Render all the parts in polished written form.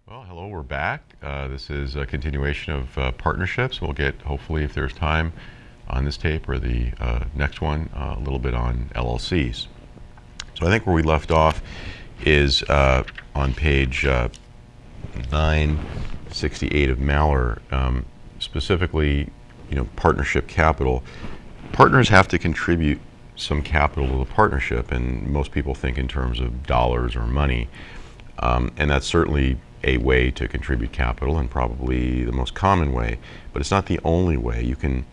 Well, hello, we're back. This is a continuation of partnerships. We'll get, hopefully, if there's time on this tape or the next one, a little bit on LLCs. So I think where we left off is on page 968 of Maller, specifically, partnership capital. Partners have to contribute some capital to the partnership, and most people think in terms of dollars or money. And that's certainly a way to contribute capital, and probably the most common way, but it's not the only way. You can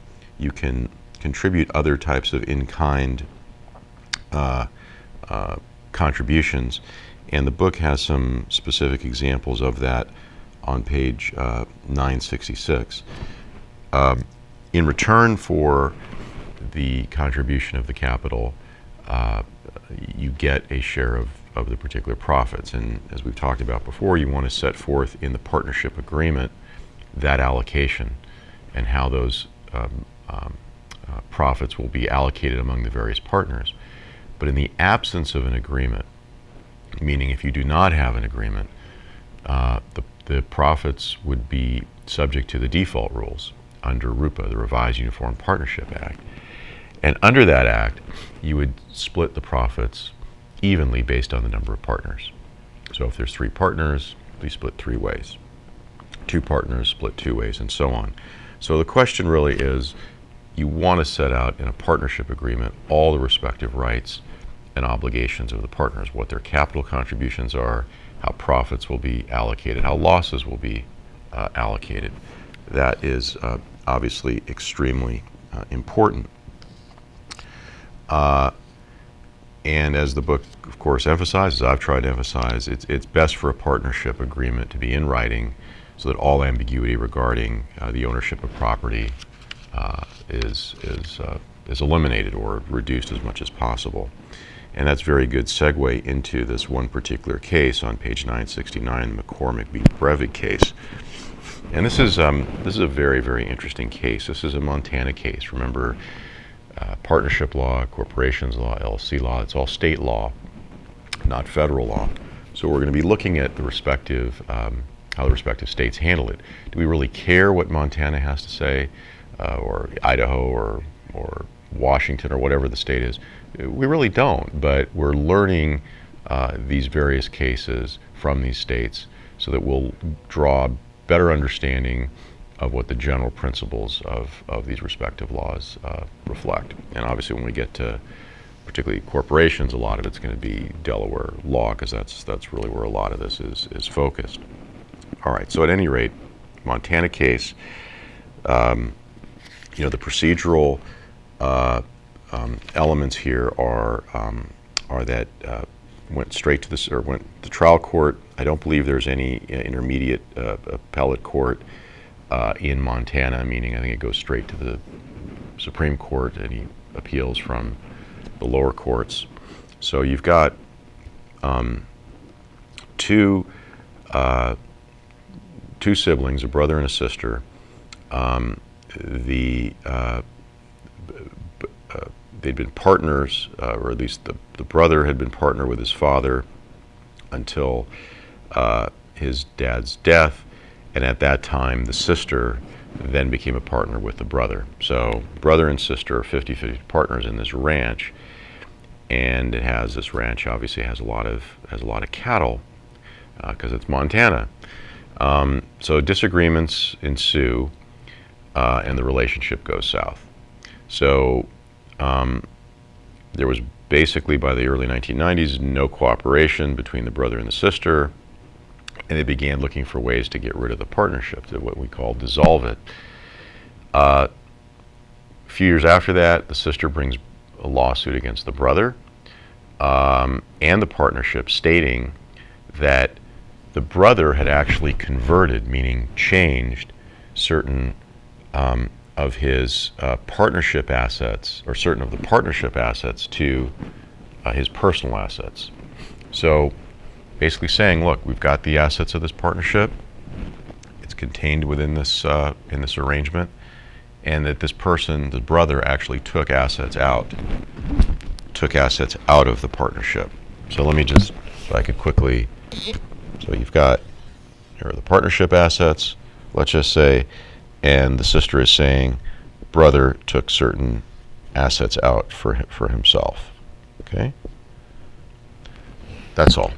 contribute other types of in-kind contributions, and the book has some specific examples of that on page 966. In return for the contribution of the capital, you get a share of the particular profits. And as we've talked about before, you want to set forth in the partnership agreement that allocation and how those profits will be allocated among the various partners. But in the absence of an agreement, meaning if you do not have an agreement, the profits would be subject to the default rules under RUPA, the Revised Uniform Partnership Act. And under that act, you would split the profits evenly based on the number of partners. So if there's 3 partners, we split 3 ways. 2 partners split 2 ways, and so on. So the question really is, you want to set out in a partnership agreement all the respective rights and obligations of the partners, what their capital contributions are, how profits will be allocated, how losses will be allocated. That is obviously extremely important. And as the book, of course, emphasizes, I've tried to emphasize, it's best for a partnership agreement to be in writing so that all ambiguity regarding the ownership of property is eliminated or reduced as much as possible. And that's a very good segue into this one particular case on page 969, the McCormick v. Brevig case. And this is a very, very interesting case. This is a Montana case. Remember, partnership law, corporations law, LLC law, it's all state law, not federal law. So we're going to be looking at the respective, how the respective states handle it. Do we really care what Montana has to say, or Idaho, or Washington, or whatever the state is? We really don't, but we're learning these various cases from these states so that we'll draw better understanding of what the general principles of these respective laws reflect. And obviously when we get to particularly corporations, a lot of it's going to be Delaware law, because that's really where a lot of this is focused. All right, so at any rate, Montana case, the procedural elements here are that went straight to this, or went to trial court. I don't believe there's any intermediate appellate court in Montana, meaning I think it goes straight to the Supreme Court, any appeals from the lower courts. So you've got two siblings, a brother and a sister. They'd been partners, or at least the brother had been partner with his father until his dad's death. And at that time, the sister then became a partner with the brother. So brother and sister are 50-50 partners in this ranch, and this ranch obviously has a lot of cattle because it's Montana. So disagreements ensue, and the relationship goes south. So there was basically, by the early 1990s, no cooperation between the brother and the sister. And they began looking for ways to get rid of the partnership, to what we call dissolve it. A few years after that, the sister brings a lawsuit against the brother and the partnership, stating that the brother had actually converted, meaning changed, certain of his partnership assets, or certain of the partnership assets, to his personal assets. So basically saying, look, we've got the assets of this partnership, it's contained within this in this arrangement, and that this person, the brother, actually took assets out of the partnership. So let me just, if I could quickly, so you've got or the partnership assets, let's just say, and the sister is saying brother took certain assets out for himself. Okay? That's all.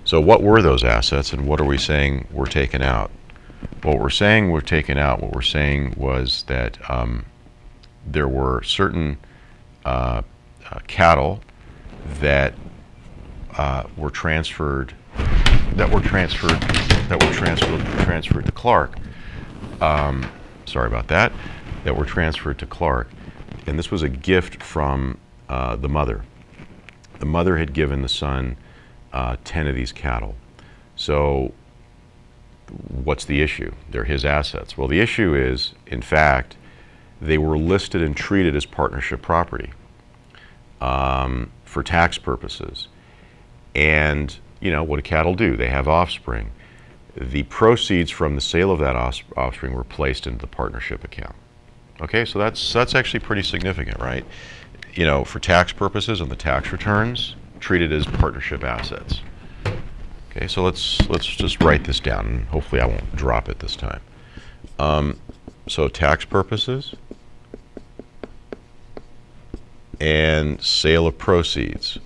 So what were those assets, and what are we saying were taken out? What we're saying were taken out, what we're saying was that there were certain cattle that were transferred to Clark. Sorry about that. That were transferred to Clark, and this was a gift from the mother. The mother had given the son 10 of these cattle. So what's the issue? They're his assets. Well, the issue is, in fact, they were listed and treated as partnership property for tax purposes. And, you know, what do cattle do? They have offspring. The proceeds from the sale of that offspring were placed into the partnership account. Okay, so that's actually pretty significant, right? You know, for tax purposes on the tax returns, treated as partnership assets. Okay, so let's just write this down, and hopefully I won't drop it this time. So tax purposes and sale of proceeds.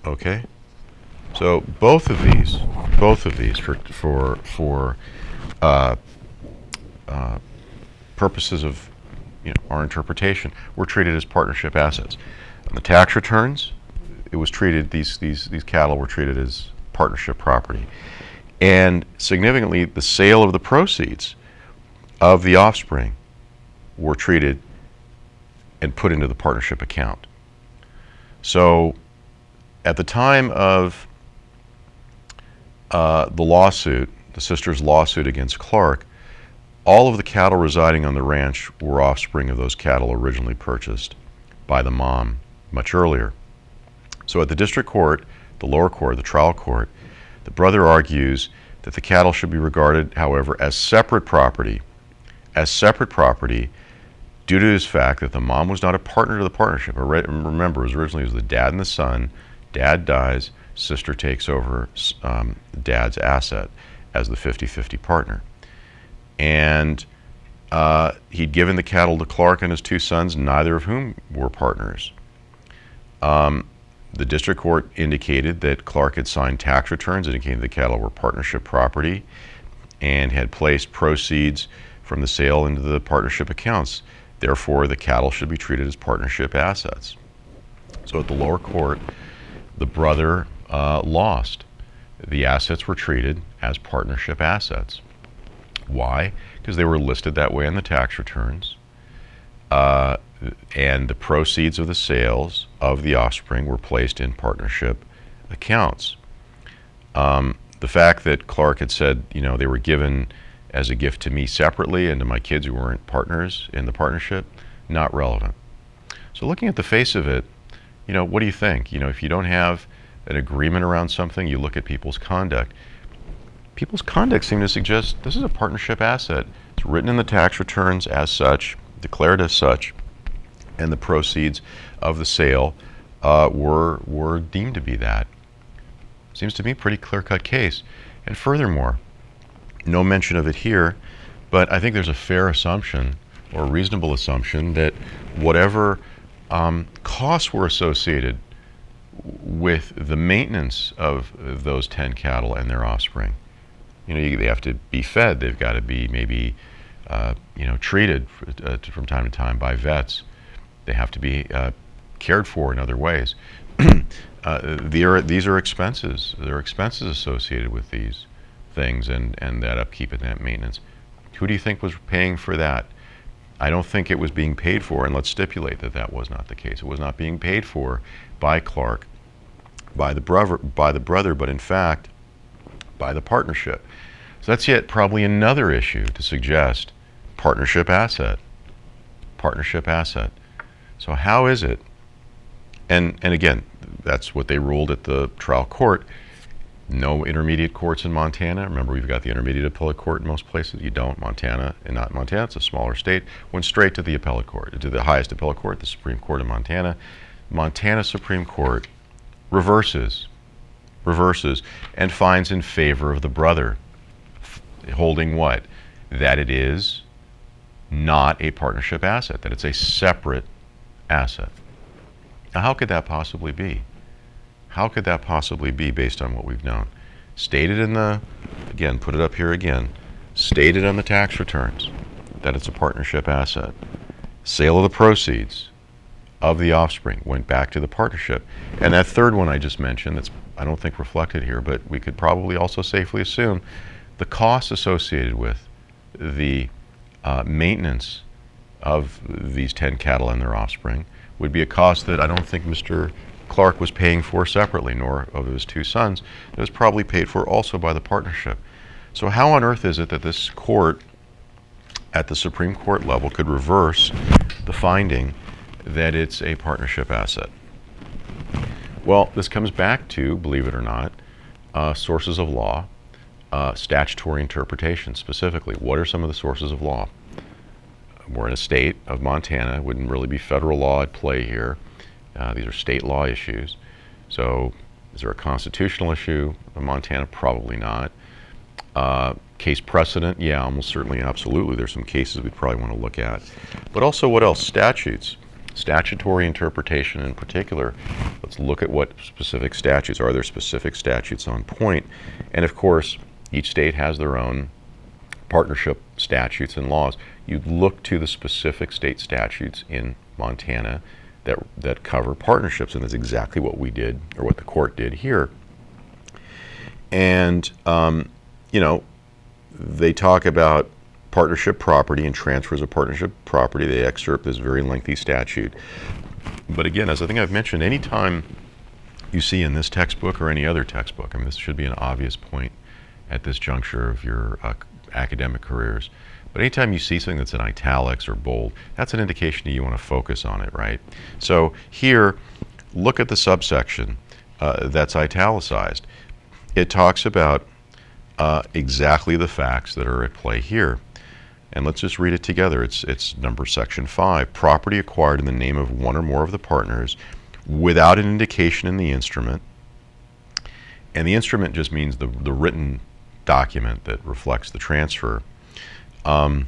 Okay, so both of these for purposes of, you know, our interpretation, were treated as partnership assets. On the tax returns, it was treated, these cattle were treated as partnership property. And significantly, the sale of the proceeds of the offspring were treated and put into the partnership account. So at the time of the lawsuit, the sister's lawsuit against Clark, all of the cattle residing on the ranch were offspring of those cattle originally purchased by the mom much earlier. So at the district court, the lower court, the trial court, the brother argues that the cattle should be regarded, however, as separate property due to this fact that the mom was not a partner to the partnership. Remember, it was originally the dad and the son. Dad dies, sister takes over dad's asset as the 50-50 partner. And he'd given the cattle to Clark and his two sons, neither of whom were partners. The district court indicated that Clark had signed tax returns indicating the cattle were partnership property and had placed proceeds from the sale into the partnership accounts. Therefore, the cattle should be treated as partnership assets. So at the lower court, the brother lost. The assets were treated as partnership assets. Why? Because they were listed that way on the tax returns. And the proceeds of the sales of the offspring were placed in partnership accounts. The fact that Clark had said, you know, they were given as a gift to me separately and to my kids who weren't partners in the partnership, not relevant. So looking at the face of it, you know, what do you think? You know, if you don't have an agreement around something, you look at people's conduct. People's conduct seems to suggest this is a partnership asset. It's written in the tax returns as such, declared as such, and the proceeds of the sale were deemed to be that. Seems to me a pretty clear-cut case. And furthermore, no mention of it here, but I think there's a fair assumption or reasonable assumption that whatever costs were associated with the maintenance of those 10 cattle and their offspring, you know, they have to be fed. They've got to be maybe, you know, treated from time to time by vets. They have to be cared for in other ways. These are expenses. There are expenses associated with these things and that upkeep and that maintenance. Who do you think was paying for that? I don't think it was being paid for, and let's stipulate that that was not the case. It was not being paid for by Clark, by the brother, but in fact, by the partnership. So that's yet probably another issue to suggest partnership asset. Partnership asset. So how is it? And again, that's what they ruled at the trial court. No intermediate courts in Montana. Remember, we've got the intermediate appellate court in most places. You don't. Montana, and not Montana, it's a smaller state, went straight to the appellate court, to the highest appellate court, the Supreme Court of Montana. Montana Supreme Court reverses, and finds in favor of the brother, holding what? That it is not a partnership asset, that it's a separate asset. Now, how could that possibly be? How could that possibly be based on what we've known? Stated in the, again, put it up here again, stated on the tax returns that it's a partnership asset. Sale of the proceeds of the offspring went back to the partnership. And that third one I just mentioned, that's I don't think reflected here, but we could probably also safely assume the costs associated with the maintenance of these 10 cattle and their offspring would be a cost that I don't think Mr. Clark was paying for separately, nor of his two sons. It was probably paid for also by the partnership. So how on earth is it that this court at the Supreme Court level could reverse the finding that it's a partnership asset? Well, this comes back to, believe it or not, sources of law, statutory interpretation specifically. What are some of the sources of law? We're in a state of Montana. It wouldn't really be federal law at play here. These are state law issues. So is there a constitutional issue in Montana? Probably not. Case precedent? Yeah, almost certainly, absolutely. There's some cases we'd probably want to look at. But also, what else? Statutes. Statutory interpretation in particular. Let's look at what specific statutes. Are there specific statutes on point? And of course, each state has their own partnership statutes and laws. You look to the specific state statutes in Montana that cover partnerships, and that's exactly what we did, or what the court did here. And they talk about partnership property and transfers of partnership property. They excerpt this very lengthy statute. But again, as I think I've mentioned, anytime you see in this textbook or any other textbook, I mean, this should be an obvious point at this juncture of your academic careers. But anytime you see something that's in italics or bold, that's an indication that you want to focus on it, right? So here, look at the subsection that's italicized. It talks about exactly the facts that are at play here. And let's just read it together. It's number section 5. Property acquired in the name of one or more of the partners without an indication in the instrument. And the instrument just means the written document that reflects the transfer. So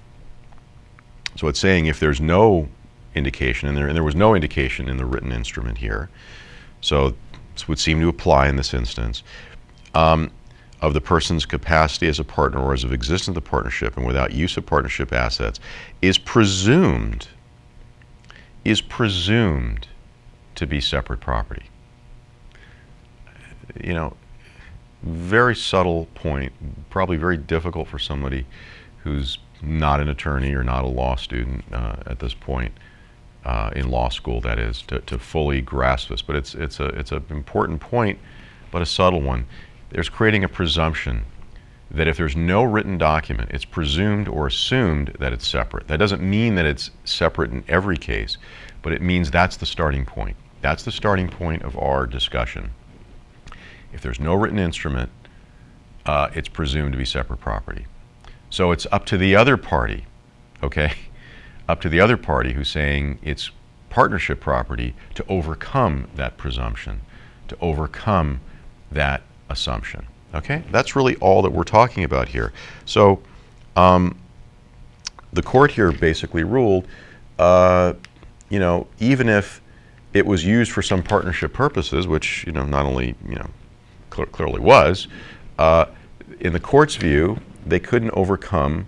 it's saying if there's no indication, and there was no indication in the written instrument here, so this would seem to apply in this instance, of the person's capacity as a partner or as of existence of the partnership and without use of partnership assets, is presumed to be separate property. Very subtle point, probably very difficult for somebody who's not an attorney or not a law student at this point in law school, that is, to fully grasp this. But it's an important point, but a subtle one. There's creating a presumption that if there's no written document, it's presumed or assumed that it's separate. That doesn't mean that it's separate in every case, but it means that's the starting point. That's the starting point of our discussion. If there's no written instrument, it's presumed to be separate property. So it's up to the other party, okay? Up to the other party who's saying it's partnership property to overcome that presumption, to overcome that assumption, okay? That's really all that we're talking about here. So the court here basically ruled, even if it was used for some partnership purposes, which, not only, clearly was, in the court's view, they couldn't overcome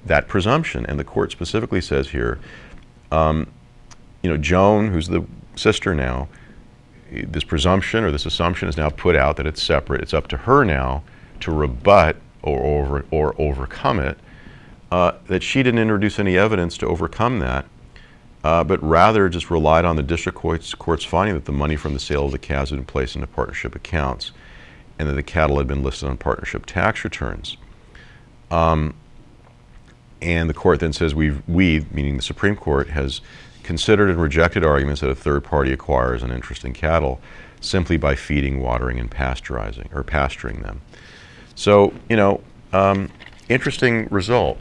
that presumption. And the court specifically says here, Joan, who's the sister now, this presumption or this assumption is now put out that it's separate. It's up to her now to rebut or overcome it, that she didn't introduce any evidence to overcome that, but rather just relied on the district court's finding that the money from the sale of the calves had been placed into partnership accounts and that the cattle had been listed on partnership tax returns. And the court then says we, meaning the Supreme Court, has considered and rejected arguments that a third party acquires an interest in cattle simply by feeding, watering, and pasturing them. So, interesting result.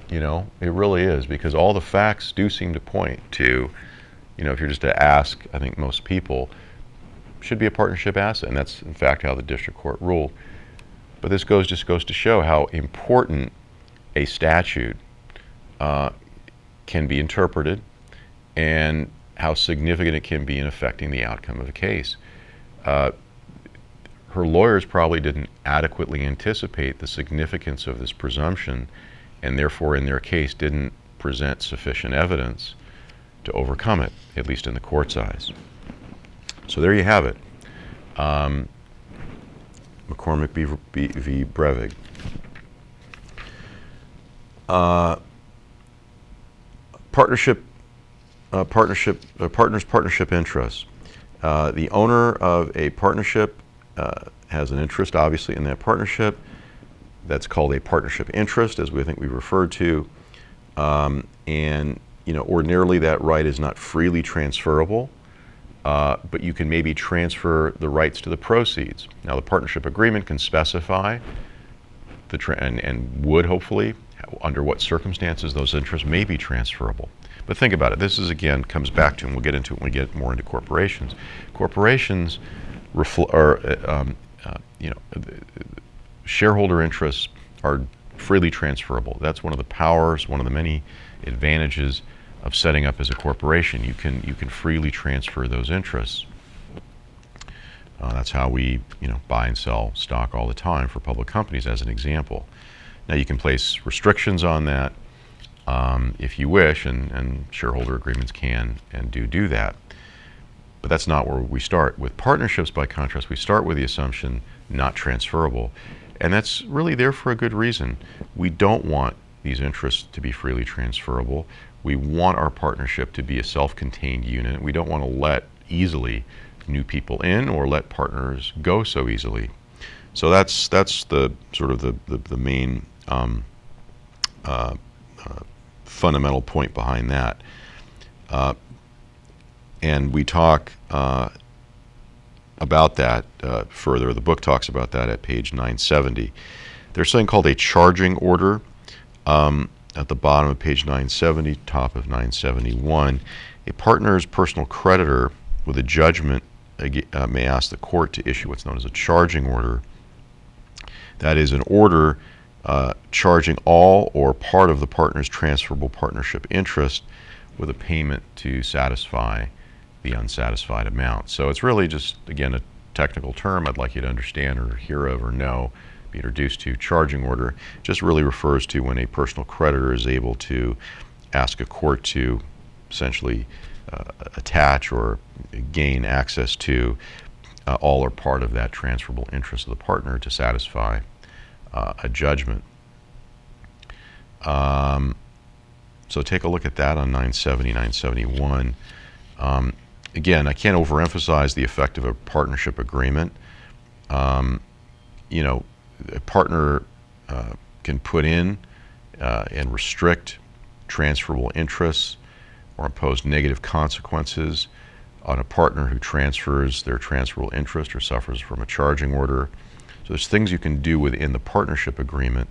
It really is, because all the facts do seem to point to, if you're just to ask, I think most people, should be a partnership asset, and that's in fact how the district court ruled. But this just goes to show how important a statute can be interpreted and how significant it can be in affecting the outcome of a case. Her lawyers probably didn't adequately anticipate the significance of this presumption, and therefore in their case didn't present sufficient evidence to overcome it, at least in the court's eyes. So there you have it. McCormick v. Brevig. Partnership interests. The owner of a partnership has an interest, obviously, in that partnership. That's called a partnership interest, as I think we referred to. And ordinarily that right is not freely transferable, but you can maybe transfer the rights to the proceeds. Now, the partnership agreement can specify and would hopefully, under what circumstances those interests may be transferable. But think about it. This is, again, comes back to, and we'll get into it when we get more into corporations. Corporations shareholder interests are freely transferable. That's one of the powers, one of the many advantages of setting up as a corporation. You can freely transfer those interests. That's how we buy and sell stock all the time for public companies, as an example. Now, you can place restrictions on that if you wish, and shareholder agreements can and do that. But that's not where we start. With partnerships, by contrast, we start with the assumption not transferable. And that's really there for a good reason. We don't want these interests to be freely transferable. We want our partnership to be a self-contained unit. We don't want to let easily new people in or let partners go so easily. So that's the sort of the main fundamental point behind that. And we talk about that further. The book talks about that at page 970. There's something called a charging order at the bottom of page 970, top of 971. A partner's personal creditor with a judgment may ask the court to issue what's known as a charging order. That is an order charging all or part of the partner's transferable partnership interest with a payment to satisfy the unsatisfied amount. So it's really just, again, a technical term I'd like you to understand or hear of or know, be introduced to. Charging order just really refers to when a personal creditor is able to ask a court to essentially attach or gain access to all or part of that transferable interest of the partner to satisfy a judgment. So take a look at that on 970, 971. Again, I can't overemphasize the effect of a partnership agreement. A partner can put in and restrict transferable interests or impose negative consequences on a partner who transfers their transferable interest or suffers from a charging order. So there's things you can do within the partnership agreement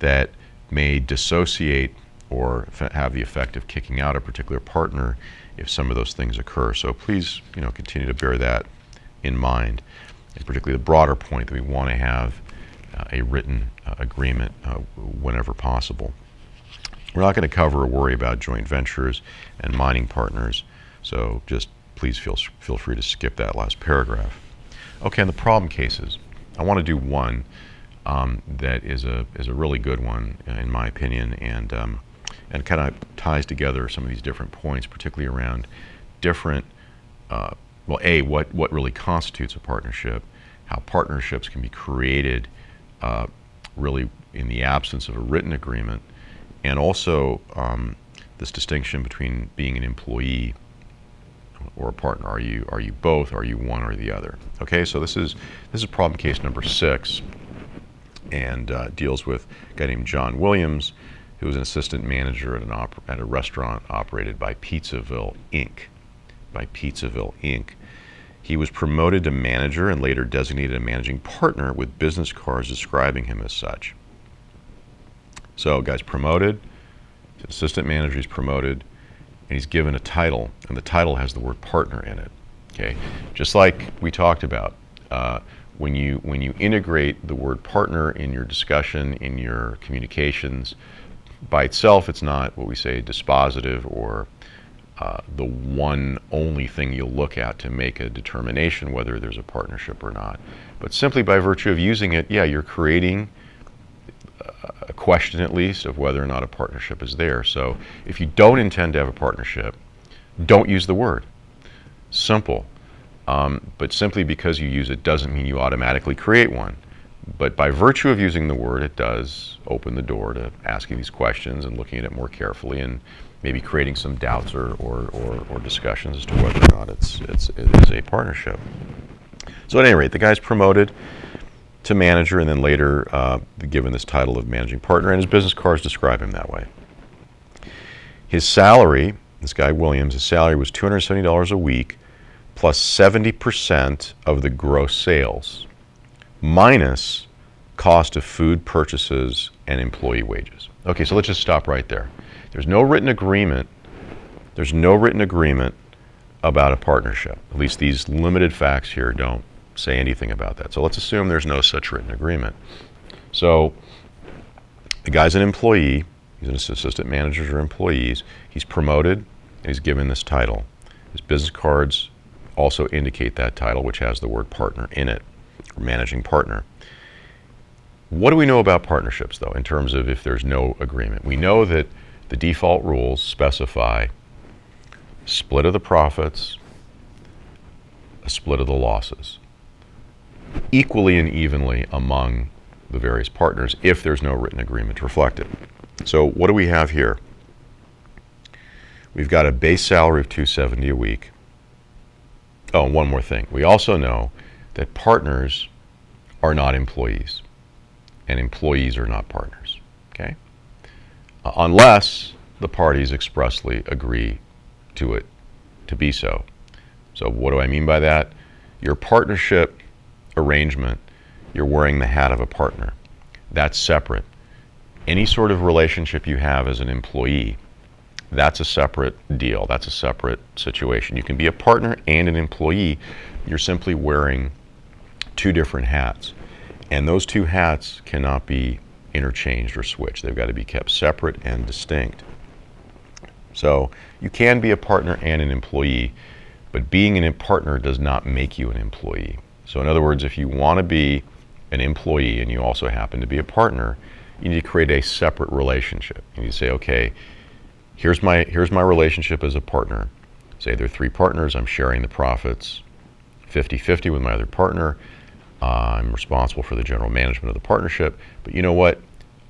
that may dissociate or have the effect of kicking out a particular partner if some of those things occur. So please, continue to bear that in mind, and particularly the broader point that we want to have a written agreement whenever possible. We're not going to cover or worry about joint ventures and mining partners, so just please feel free to skip that last paragraph. Okay, and the problem cases. I want to do one that is a really good one, in my opinion, and kind of ties together some of these different points, particularly around different, what really constitutes a partnership, how partnerships can be created really in the absence of a written agreement, and also this distinction between being an employee or a partner. Are you both? Are you one or the other? Okay, so this is problem case number 6, and deals with a guy named John Williams, who was an assistant manager at a restaurant operated by Pizzaville Inc. He was promoted to manager and later designated a managing partner, with business cards describing him as such. So, guy's promoted, he's an assistant manager, he's promoted, and he's given a title, and the title has the word partner in it. Okay, just like we talked about, when you integrate the word partner in your discussion, in your communications, by itself, it's not what we say dispositive or the one only thing you'll look at to make a determination whether there's a partnership or not. But simply by virtue of using it, yeah, you're creating a question at least of whether or not a partnership is there. So if you don't intend to have a partnership, don't use the word. Simple. But simply because you use it doesn't mean you automatically create one. But by virtue of using the word, it does open the door to asking these questions and looking at it more carefully and maybe creating some doubts or discussions as to whether or not it is a partnership. So at any rate, the guy's promoted to manager and then later given this title of managing partner, and his business cards describe him that way. His salary, this guy Williams, his salary was $270 a week plus 70% of the gross sales minus cost of food purchases and employee wages. Okay, so let's just stop right there. There's no written agreement. There's no written agreement about a partnership. At least these limited facts here don't say anything about that. So let's assume there's no such written agreement. So the guy's an employee. He's an assistant manager or employees. He's promoted and he's given this title. His business cards also indicate that title, which has the word partner in it, or managing partner. What do we know about partnerships, though, in terms of if there's no agreement? We know that the default rules specify split of the profits, a split of the losses, equally and evenly among the various partners if there's no written agreement to reflect it. So what do we have here? We've got a base salary of $270 a week. Oh, and one more thing. We also know that partners are not employees, and employees are not partners. Okay? Unless the parties expressly agree to it to be so. So what do I mean by that? Your partnership arrangement, you're wearing the hat of a partner. That's separate. Any sort of relationship you have as an employee, that's a separate deal. That's a separate situation. You can be a partner and an employee. You're simply wearing two different hats. And those two hats cannot be interchanged or switched. They've got to be kept separate and distinct. So you can be a partner and an employee, but being a partner does not make you an employee. So in other words, if you want to be an employee and you also happen to be a partner, you need to create a separate relationship. You need to say, okay, here's my relationship as a partner. Say there are three partners, I'm sharing the profits 50-50 with my other partner. I'm responsible for the general management of the partnership, but you know what?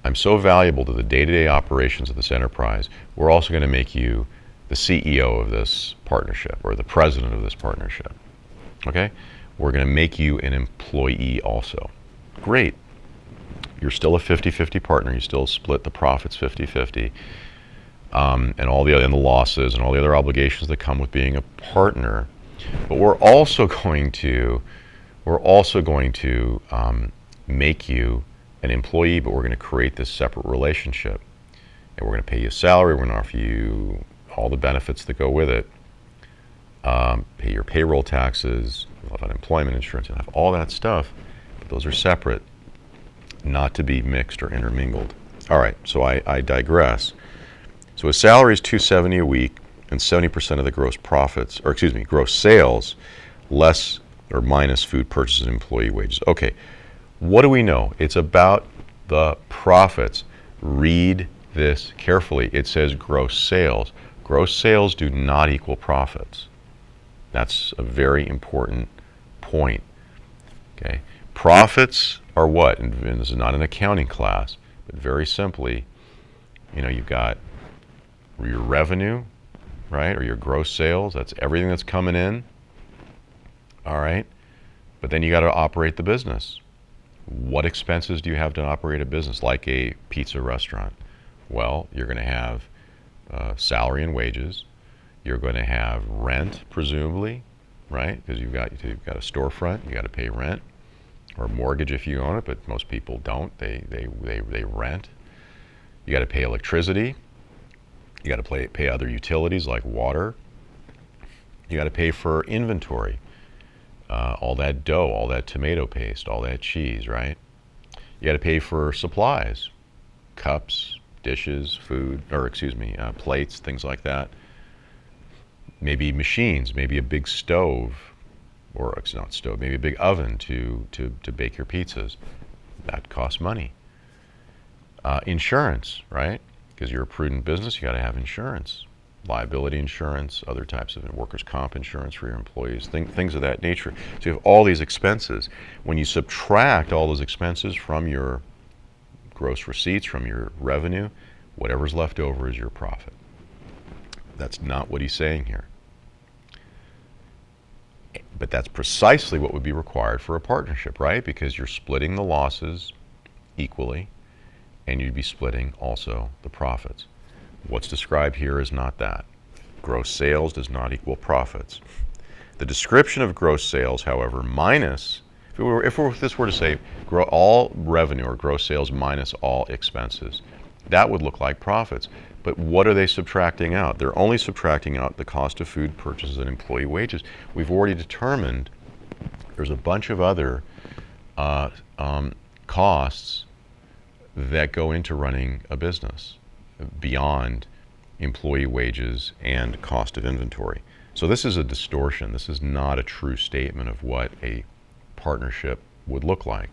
I'm so valuable to the day-to-day operations of this enterprise, we're also going to make you the CEO of this partnership or the president of this partnership. Okay? We're going to make you an employee also. Great. You're still a 50-50 partner. You still split the profits 50-50. And all the losses and all the other obligations that come with being a partner. But we're also going to make you an employee, but we're going to create this separate relationship. And we're going to pay you a salary. We're going to offer you all the benefits that go with it. Pay your payroll taxes, you'll have unemployment insurance, you'll have all that stuff. But those are separate, not to be mixed or intermingled. All right, so I digress. So his salary is $270 a week, and 70% of the gross sales, less or minus food purchases and employee wages. Okay, what do we know? It's about the profits. Read this carefully. It says gross sales. Gross sales do not equal profits. That's a very important point. Okay, profits are what? And this is not an accounting class, but very simply, you've got your revenue, right, or your gross sales. That's everything that's coming in. All right, but then you got to operate the business. What expenses do you have to operate a business like a pizza restaurant? Well, you're going to have salary and wages. You're going to have rent, presumably, right? Because you've got a storefront, you got to pay rent, or mortgage if you own it, but most people don't. They rent. You got to pay electricity. You got to pay other utilities like water. You got to pay for inventory, all that dough, all that tomato paste, all that cheese, right? You got to pay for supplies, cups, dishes, food, or excuse me, plates, things like that. Maybe machines, maybe a big stove, or it's not stove, maybe a big oven to bake your pizzas. That costs money. Insurance, right? Because you're a prudent business, you got to have insurance. Liability insurance, other types of workers' comp insurance for your employees, things of that nature. So you have all these expenses. When you subtract all those expenses from your gross receipts, from your revenue, whatever's left over is your profit. That's not what he's saying here. But that's precisely what would be required for a partnership, right? Because you're splitting the losses equally, and you'd be splitting also the profits. What's described here is not that. Gross sales does not equal profits. The description of gross sales, however, minus, if this were to say all revenue or gross sales minus all expenses, that would look like profits. But what are they subtracting out? They're only subtracting out the cost of food purchases and employee wages. We've already determined there's a bunch of other costs that go into running a business beyond employee wages and cost of inventory. So this is a distortion. This is not a true statement of what a partnership would look like.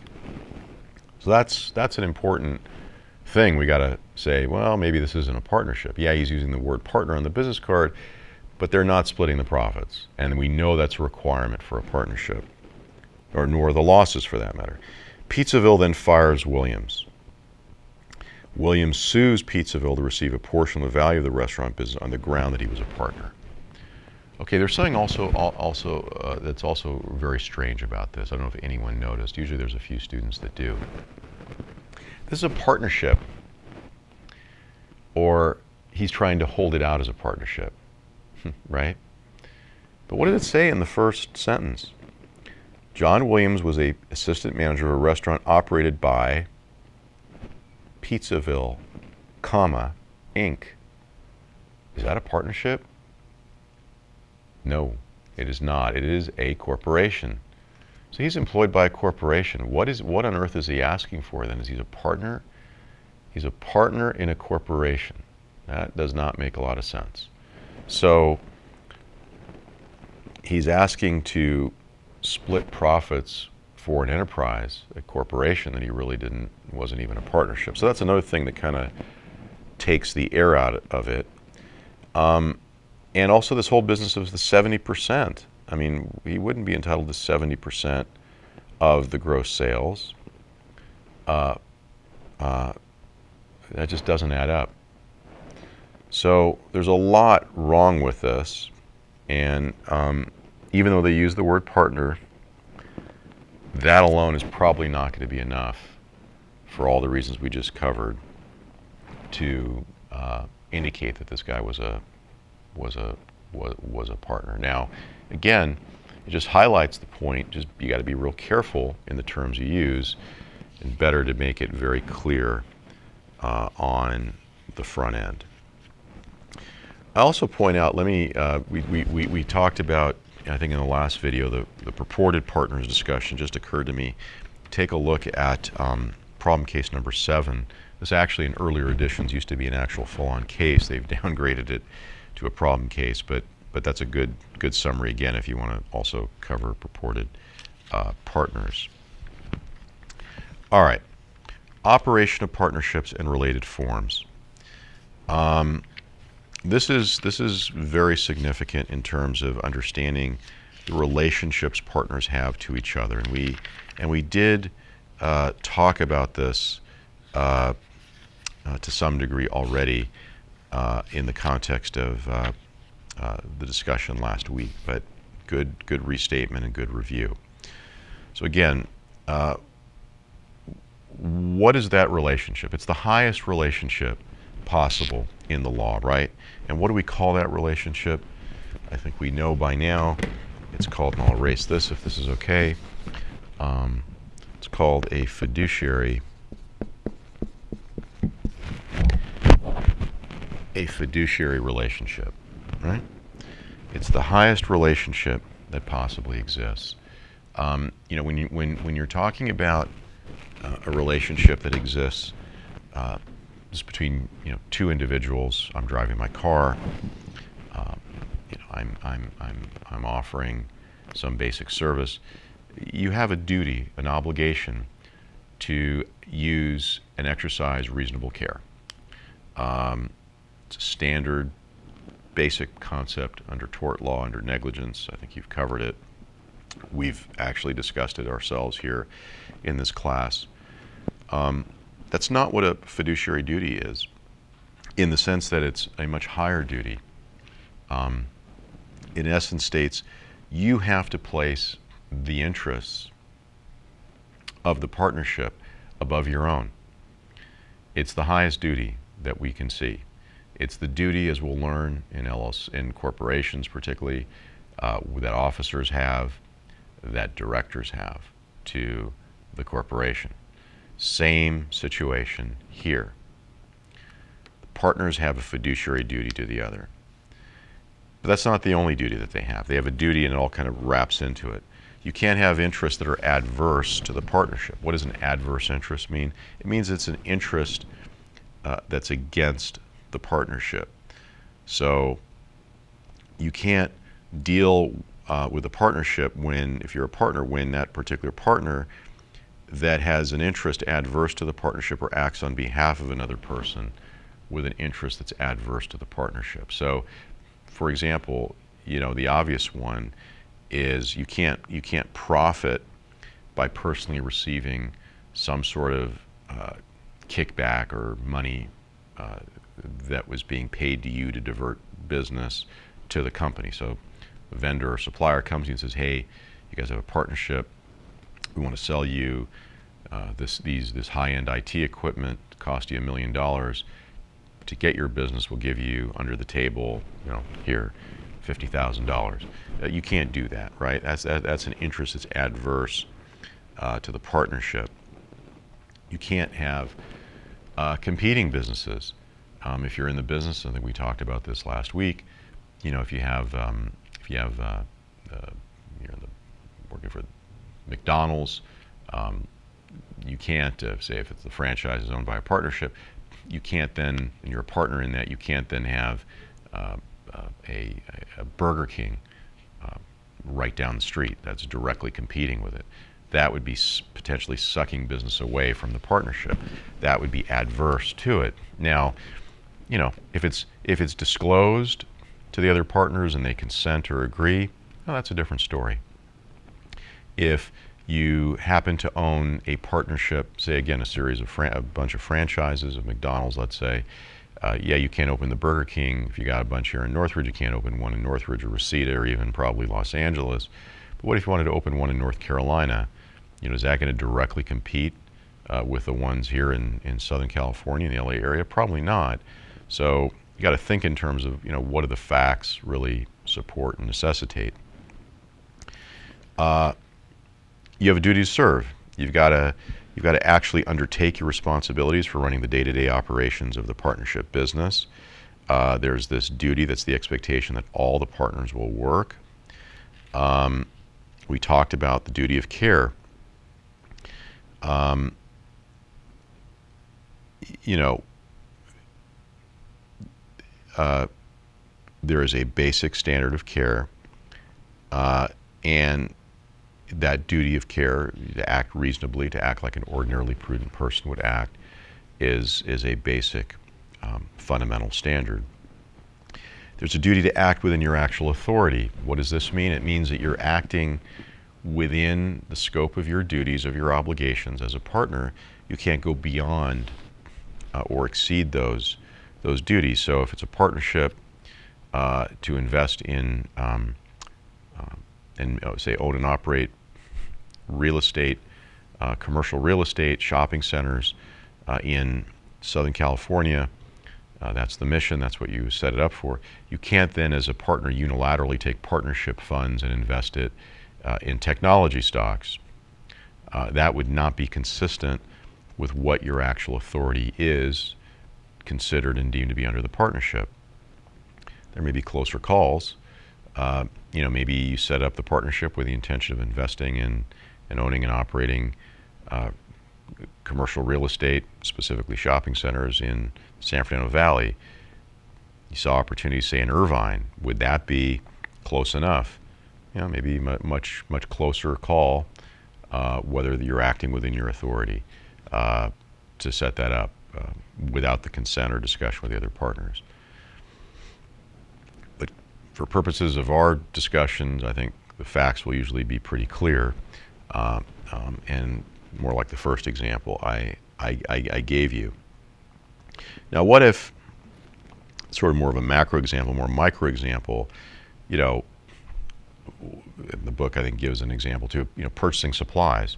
So that's an important thing. We got to say, well, maybe this isn't a partnership. Yeah, he's using the word partner on the business card, but they're not splitting the profits. And we know that's a requirement for a partnership, or nor the losses for that matter. Pizzaville then fires Williams. Williams sues Pizzaville to receive a portion of the value of the restaurant business on the ground that he was a partner. Okay, there's something that's also very strange about this. I don't know if anyone noticed. Usually there's a few students that do. This is a partnership, or he's trying to hold it out as a partnership, right? But what did it say in the first sentence? John Williams was an assistant manager of a restaurant operated by Pizzaville, Inc. Is that a partnership? No, it is not. It is a corporation. So he's employed by a corporation. What on earth is he asking for then? Is he a partner? He's a partner in a corporation. That does not make a lot of sense. So he's asking to split profits for an enterprise, a corporation that he really wasn't even a partnership. So that's another thing that kind of takes the air out of it. And also this whole business of the 70%. I mean, he wouldn't be entitled to 70% of the gross sales. That just doesn't add up. So there's a lot wrong with this. And even though they use the word partner, that alone is probably not going to be enough for all the reasons we just covered to indicate that this guy was a partner. Now, again, it just highlights the point. Just you got to be real careful in the terms you use, and better to make it very clear on the front end. I also point out. We talked about, I think in the last video, the purported partners discussion. Just occurred to me. Take a look at problem case number 7. This actually in earlier editions used to be an actual full-on case. They've downgraded it to a problem case, but that's a good summary again if you want to also cover purported partners. All right, operation of partnerships and related forms. This is very significant in terms of understanding the relationships partners have to each other, and we did talk about this to some degree already in the context of the discussion last week, but good restatement and good review. So again, what is that relationship? It's the highest relationship possible in the law, right? And what do we call that relationship? I think we know by now. It's called, and I'll erase this if this is okay. It's called a fiduciary relationship, right? It's the highest relationship that possibly exists. When you're talking about a relationship that exists just between two individuals, I'm driving my car. I'm offering some basic service. You have a duty, an obligation to use and exercise reasonable care. It's a standard, basic concept under tort law, under negligence. I think you've covered it. We've actually discussed it ourselves here in this class. That's not what a fiduciary duty is, in the sense that it's a much higher duty. In essence states you have to place the interests of the partnership above your own. It's the highest duty that we can see. It's the duty, as we'll learn in corporations particularly, that officers have, that directors have to the corporation. Same situation here. The partners have a fiduciary duty to the other. But that's not the only duty that they have. They have a duty, and it all kind of wraps into it. You can't have interests that are adverse to the partnership. What does an adverse interest mean? It means it's an interest that's against the partnership. So you can't deal with a partnership if you're a partner, when that particular partner that has an interest adverse to the partnership or acts on behalf of another person with an interest that's adverse to the partnership. So, for example, the obvious one is you can't profit by personally receiving some sort of kickback or money that was being paid to you to divert business to the company. So a vendor or supplier comes to you and says, hey, you guys have a partnership. We want to sell you this high-end IT equipment. Cost you $1 million. To get your business, we'll give you under the table, here, $50,000. You can't do that, right? That's an interest that's adverse to the partnership. You can't have competing businesses. If you're in the business, I think we talked about this last week. If you have working for McDonald's, you can't say if the franchise is owned by a partnership, you can't then, and you're a partner in that, you can't then have a Burger King right down the street that's directly competing with it. That would be potentially sucking business away from the partnership. That would be adverse to it. Now, if it's disclosed to the other partners and they consent or agree, well, that's a different story. If you happen to own a partnership, say again a bunch of franchises of McDonald's, let's say, you can't open the Burger King. If you got a bunch here in Northridge, you can't open one in Northridge or Reseda or even probably Los Angeles. But what if you wanted to open one in North Carolina? Is that going to directly compete with the ones here in Southern California, in the LA area? Probably not. So you got to think in terms of what do the facts really support and necessitate. You have a duty to serve. You've got to actually undertake your responsibilities for running the day-to-day operations of the partnership business. There's this duty that's the expectation that all the partners will work. We talked about the duty of care. There is a basic standard of care, and that duty of care, to act reasonably, to act like an ordinarily prudent person would act, is a basic fundamental standard. There's a duty to act within your actual authority. What does this mean? It means that you're acting within the scope of your duties, of your obligations as a partner. You can't go beyond or exceed those duties. So if it's a partnership to invest in and say own and operate real estate, commercial real estate, shopping centers in Southern California, That's the mission. That's what you set it up for. You can't then, as a partner, unilaterally take partnership funds and invest it in technology stocks. That would not be consistent with what your actual authority is considered and deemed to be under the partnership. There may be closer calls. Maybe you set up the partnership with the intention of investing in and owning and operating commercial real estate, specifically shopping centers in San Fernando Valley. You saw opportunities, say, in Irvine. Would that be close enough? Maybe much closer call whether you're acting within your authority to set that up without the consent or discussion with the other partners. But for purposes of our discussions, I think the facts will usually be pretty clear, and more like the first example I gave you. Now, what if, sort of more of a macro example, more micro example, the book I think gives an example too, purchasing supplies.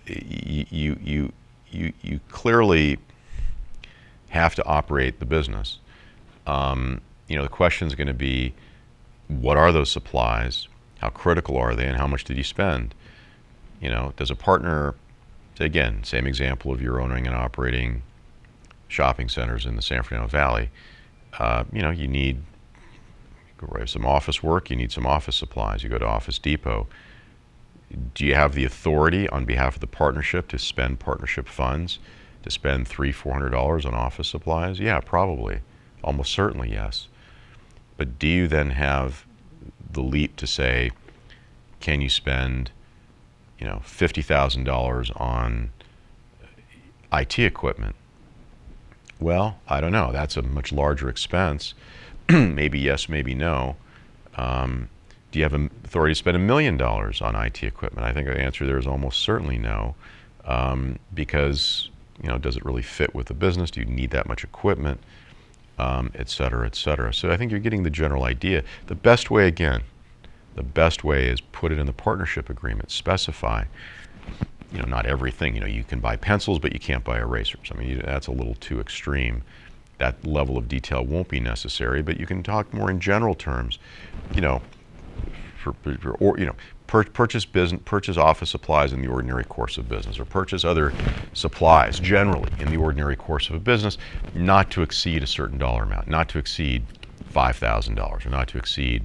You clearly have to operate the business. The question is going to be, what are those supplies? How critical are they, and how much did you spend? Does a partner, again, same example of you're owning and operating shopping centers in the San Fernando Valley. You need some office work, you need some office supplies. You go to Office Depot. Do you have the authority on behalf of the partnership to spend partnership funds, to spend $300-400 on office supplies? Yeah, probably. Almost certainly, yes. But do you then have the leap to say, can you spend $50,000 on IT equipment? Well, I don't know. That's a much larger expense. Maybe yes, maybe no. Do you have authority to spend $1 million on IT equipment? I think the answer there is almost certainly no, because does it really fit with the business? Do you need that much equipment, et cetera, et cetera? So I think you're getting the general idea. The best way is put it in the partnership agreement. Specify. Not everything. You can buy pencils, but you can't buy erasers. That's a little too extreme. That level of detail won't be necessary, but you can talk more in general terms. Purchase office supplies in the ordinary course of business, or purchase other supplies generally in the ordinary course of a business, not to exceed a certain dollar amount, not to exceed $5,000, or not to exceed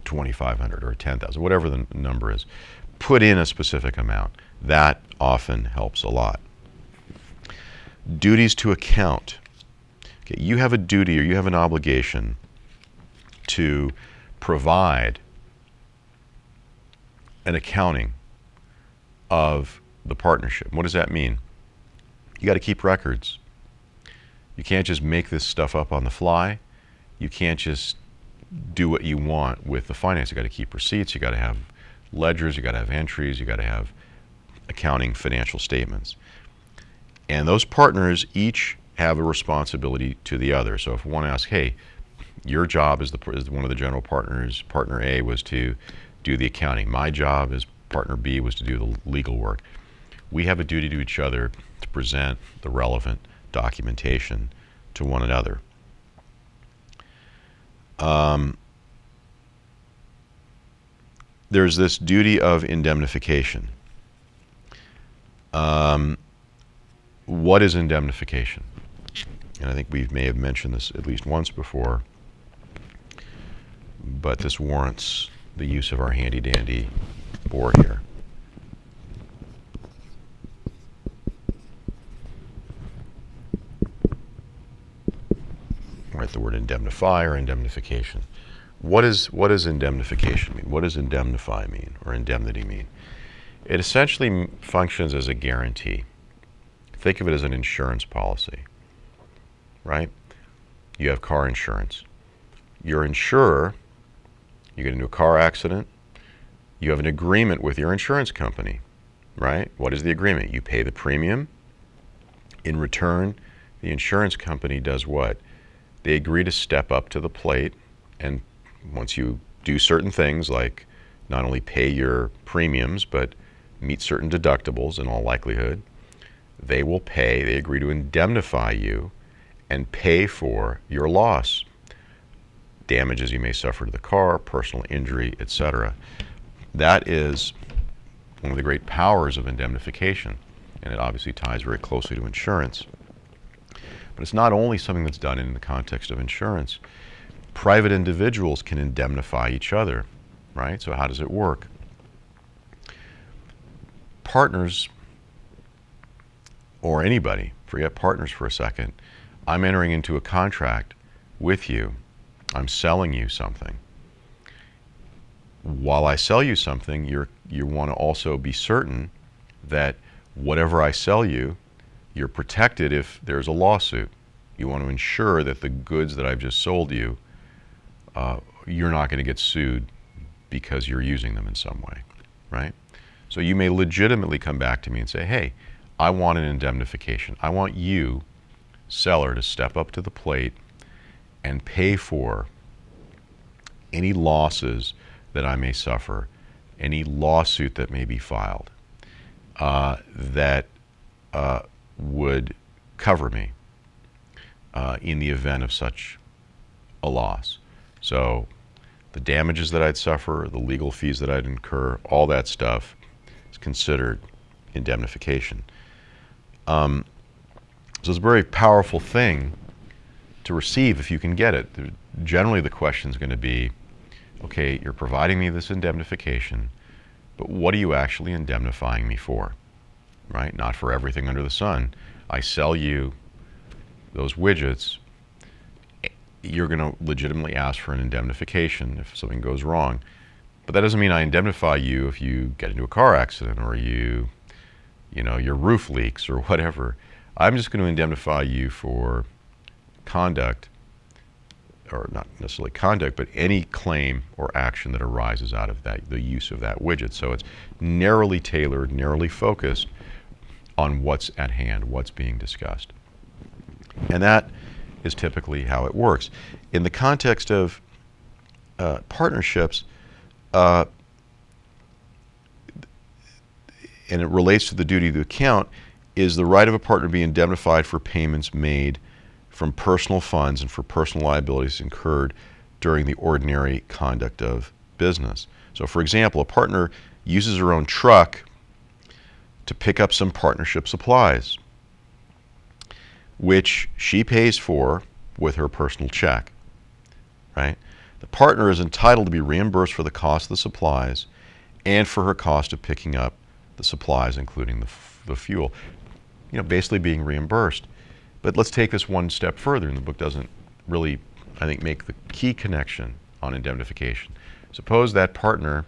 $2,500 or $10,000, whatever the number is. Put in a specific amount. That often helps a lot. Duties to account. Okay, you have a duty or you have an obligation to provide an accounting of the partnership. What does that mean? You got to keep records. You can't just make this stuff up on the fly. You can't just do what you want with the finance. You got to keep receipts. You got to have ledgers. You got to have entries. You got to have accounting financial statements. And those partners each have a responsibility to the other. So if one asks, hey, your job as one of the general partners, partner A, was to do the accounting. My job as partner B was to do the legal work. We have a duty to each other to present the relevant documentation to one another. There's this duty of indemnification. What is indemnification? And I think we may have mentioned this at least once before, but this warrants the use of our handy-dandy board here. Write the word indemnify or indemnification. What does indemnification mean? What does indemnify mean, or indemnity mean? It essentially functions as a guarantee. Think of it as an insurance policy, right? You have car insurance. Your insurer, you get into a car accident, you have an agreement with your insurance company, right? What is the agreement? You pay the premium. In return, the insurance company does what? They agree to step up to the plate, and once you do certain things like not only pay your premiums, but meet certain deductibles in all likelihood, they will pay, they agree to indemnify you and pay for your loss, damages you may suffer to the car, personal injury, etc. That is one of the great powers of indemnification, and it obviously ties very closely to insurance. But it's not only something that's done in the context of insurance. Private individuals can indemnify each other, right? So how does it work? Partners, or anybody, forget partners for a second, I'm entering into a contract with you. I'm selling you something. While I sell you something, you want to also be certain that whatever I sell you, you're protected if there's a lawsuit. You want to ensure that the goods that I've just sold you, you're not going to get sued because you're using them in some way, right? So you may legitimately come back to me and say, hey, I want an indemnification. I want you, seller, to step up to the plate and pay for any losses that I may suffer, any lawsuit that may be filed that would cover me in the event of such a loss. So the damages that I'd suffer, the legal fees that I'd incur, all that stuff is considered indemnification. So it's a very powerful thing to receive if you can get it. Generally the question is going to be, okay, you're providing me this indemnification, but what are you actually indemnifying me for? Right? Not for everything under the sun. I sell you those widgets, you're going to legitimately ask for an indemnification if something goes wrong. But that doesn't mean I indemnify you if you get into a car accident or your roof leaks or whatever. I'm just going to indemnify you for conduct, or not necessarily conduct, but any claim or action that arises out of that, the use of that widget. So it's narrowly tailored, narrowly focused on what's at hand, what's being discussed. And that is typically how it works. In the context of partnerships, and it relates to the duty to account, is the right of a partner to be indemnified for payments made from personal funds and for personal liabilities incurred during the ordinary conduct of business. So for example, a partner uses her own truck to pick up some partnership supplies, which she pays for with her personal check, right? The partner is entitled to be reimbursed for the cost of the supplies and for her cost of picking up the supplies, including the fuel, basically being reimbursed. But let's take this one step further, and the book doesn't really, I think, make the key connection on indemnification. Suppose that partner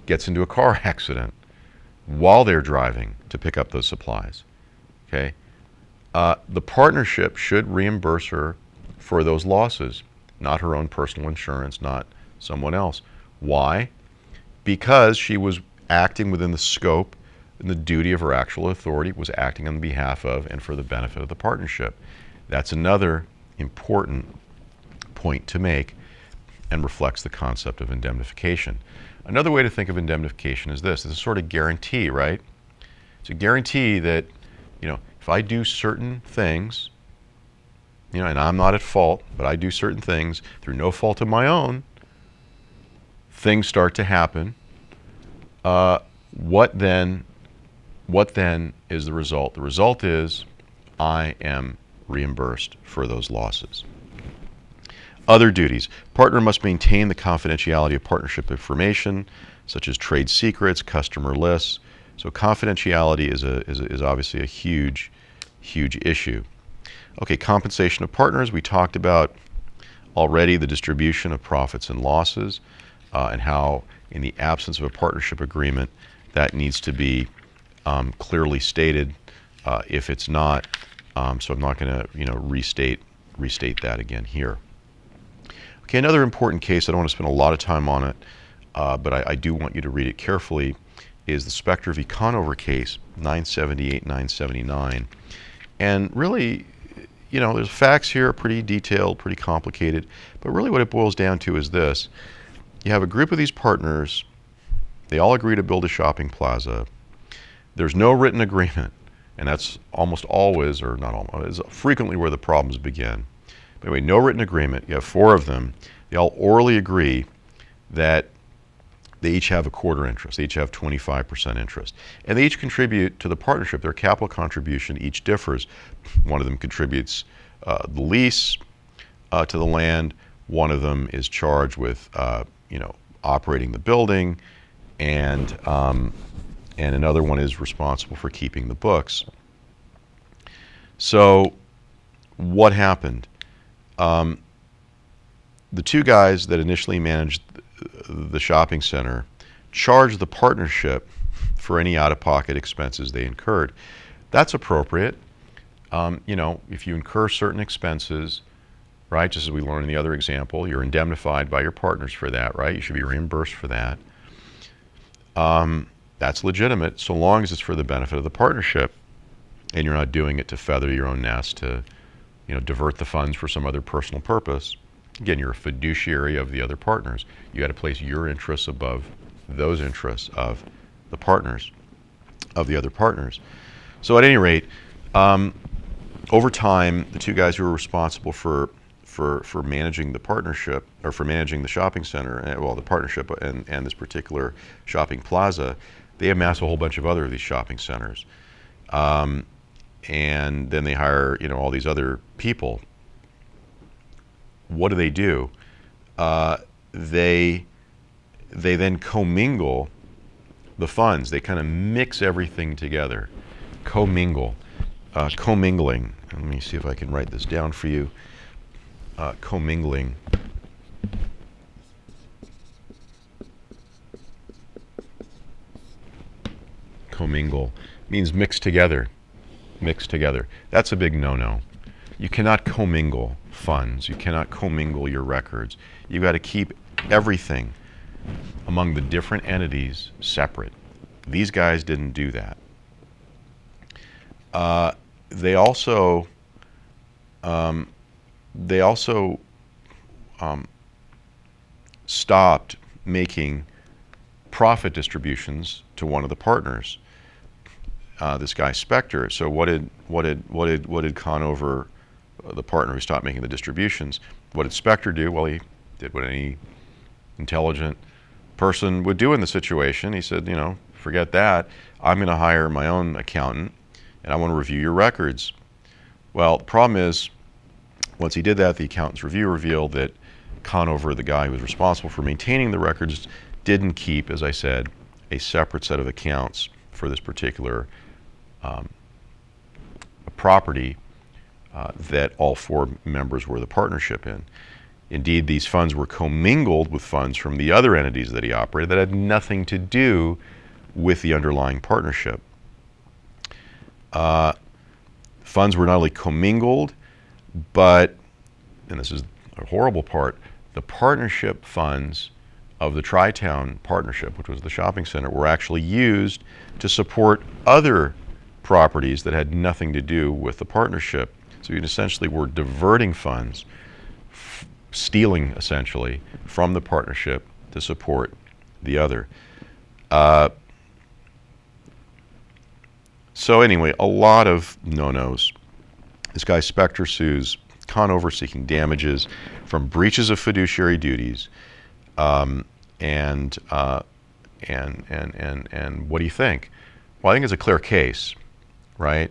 gets into a car accident while they're driving to pick up those supplies, okay? The partnership should reimburse her for those losses, not her own personal insurance, not someone else. Why? Because she was acting within the scope and the duty of her actual authority, was acting on behalf of and for the benefit of the partnership. That's another important point to make and reflects the concept of indemnification. Another way to think of indemnification is this. It's a sort of guarantee, right? It's a guarantee that, if I do certain things, and I'm not at fault, but I do certain things through no fault of my own, things start to happen. What then is the result? The result is I am reimbursed for those losses. Other duties. Partner must maintain the confidentiality of partnership information, such as trade secrets, customer lists. So confidentiality is obviously a huge issue. Okay, compensation of partners. We talked about already the distribution of profits and losses, and how in the absence of a partnership agreement, that needs to be clearly stated. If it's not, so I'm not going to restate that again here. Okay, another important case, I don't want to spend a lot of time on it, but I do want you to read it carefully, is the Spector v. Conover case, 978, 979. And really, there's facts here, pretty detailed, pretty complicated, but really what it boils down to is this. You have a group of these partners, they all agree to build a shopping plaza. There's no written agreement. And that's almost always, or not almost, is frequently where the problems begin. But anyway, no written agreement. You have four of them. They all orally agree that they each have a quarter interest. They each have 25% interest. And they each contribute to the partnership. Their capital contribution each differs. One of them contributes the lease to the land. One of them is charged with, operating the building, and another one is responsible for keeping the books. So what happened? The two guys that initially managed the shopping center charged the partnership for any out-of-pocket expenses they incurred. That's appropriate. If you incur certain expenses, right, just as we learned in the other example, you're indemnified by your partners for that, right? You should be reimbursed for that. That's legitimate so long as it's for the benefit of the partnership and you're not doing it to feather your own nest, to divert the funds for some other personal purpose. Again, you're a fiduciary of the other partners. You got to place your interests above those interests of the partners, of the other partners. So at any rate, over time, the two guys who were responsible for managing the partnership, or for managing the shopping center, the partnership and this particular shopping plaza, they amass a whole bunch of other of these shopping centers. And then they hire, all these other people. What do? They then commingle the funds. They kind of mix everything together. Commingling. Let me see if I can write this down for you. Commingling. Commingle means mix together. Mix together. That's a big no-no. You cannot commingle funds. You cannot commingle your records. You've got to keep everything among the different entities separate. These guys didn't do that. They also stopped making profit distributions to one of the partners, this guy Spector. So what did Conover, the partner who stopped making the distributions, what did Spector do? Well, he did what any intelligent person would do in the situation. He said, forget that. I'm going to hire my own accountant, and I want to review your records. Well, the problem is, once he did that, the accountant's review revealed that Conover, the guy who was responsible for maintaining the records, didn't keep, as I said, a separate set of accounts for this particular property that all four members were the partnership in. Indeed, these funds were commingled with funds from the other entities that he operated that had nothing to do with the underlying partnership. Funds were not only commingled, but, and this is a horrible part, the partnership funds of the Tri-Town Partnership, which was the shopping center, were actually used to support other properties that had nothing to do with the partnership. So you essentially were diverting funds, stealing essentially from the partnership to support the other. So anyway, a lot of no-nos. This guy Spector sues Conover seeking damages from breaches of fiduciary duties. And what do you think? Well, I think it's a clear case, right?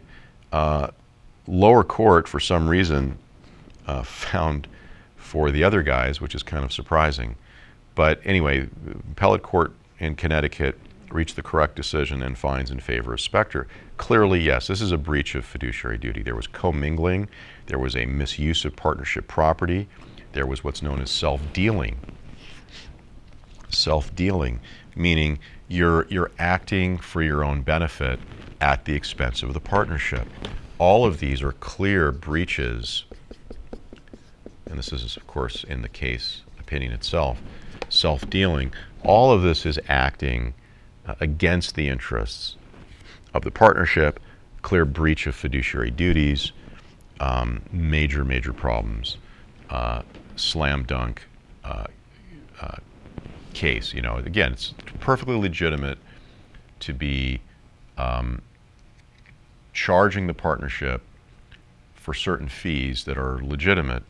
Lower court, for some reason, found for the other guys, which is kind of surprising. But anyway, appellate court in Connecticut reached the correct decision and finds in favor of Spector. Clearly, yes, this is a breach of fiduciary duty. There was commingling, there was a misuse of partnership property, there was what's known as self-dealing. Self-dealing, meaning you're acting for your own benefit at the expense of the partnership. All of these are clear breaches, and this is, of course, in the case opinion itself, self-dealing. All of this is acting against the interests of the partnership, clear breach of fiduciary duties, major problems, slam dunk case. Again, it's perfectly legitimate to be charging the partnership for certain fees that are legitimate,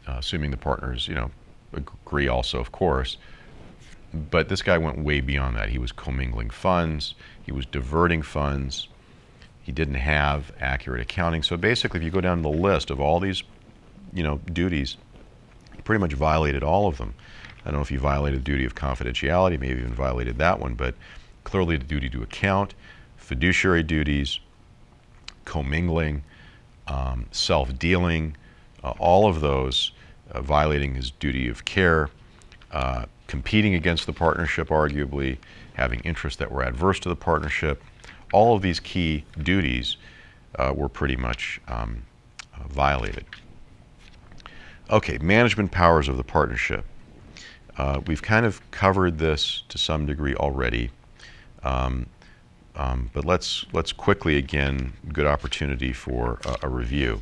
assuming the partners, agree also, of course. But this guy went way beyond that. He was commingling funds. He was diverting funds. He didn't have accurate accounting. So basically, if you go down the list of all these, duties, he pretty much violated all of them. I don't know if he violated the duty of confidentiality, maybe even violated that one, but clearly the duty to account, fiduciary duties, commingling, self-dealing, all of those violating his duty of care, competing against the partnership, arguably, having interests that were adverse to the partnership. All of these key duties were pretty much violated. Okay, management powers of the partnership. We've kind of covered this to some degree already, but let's quickly again, good opportunity for a review.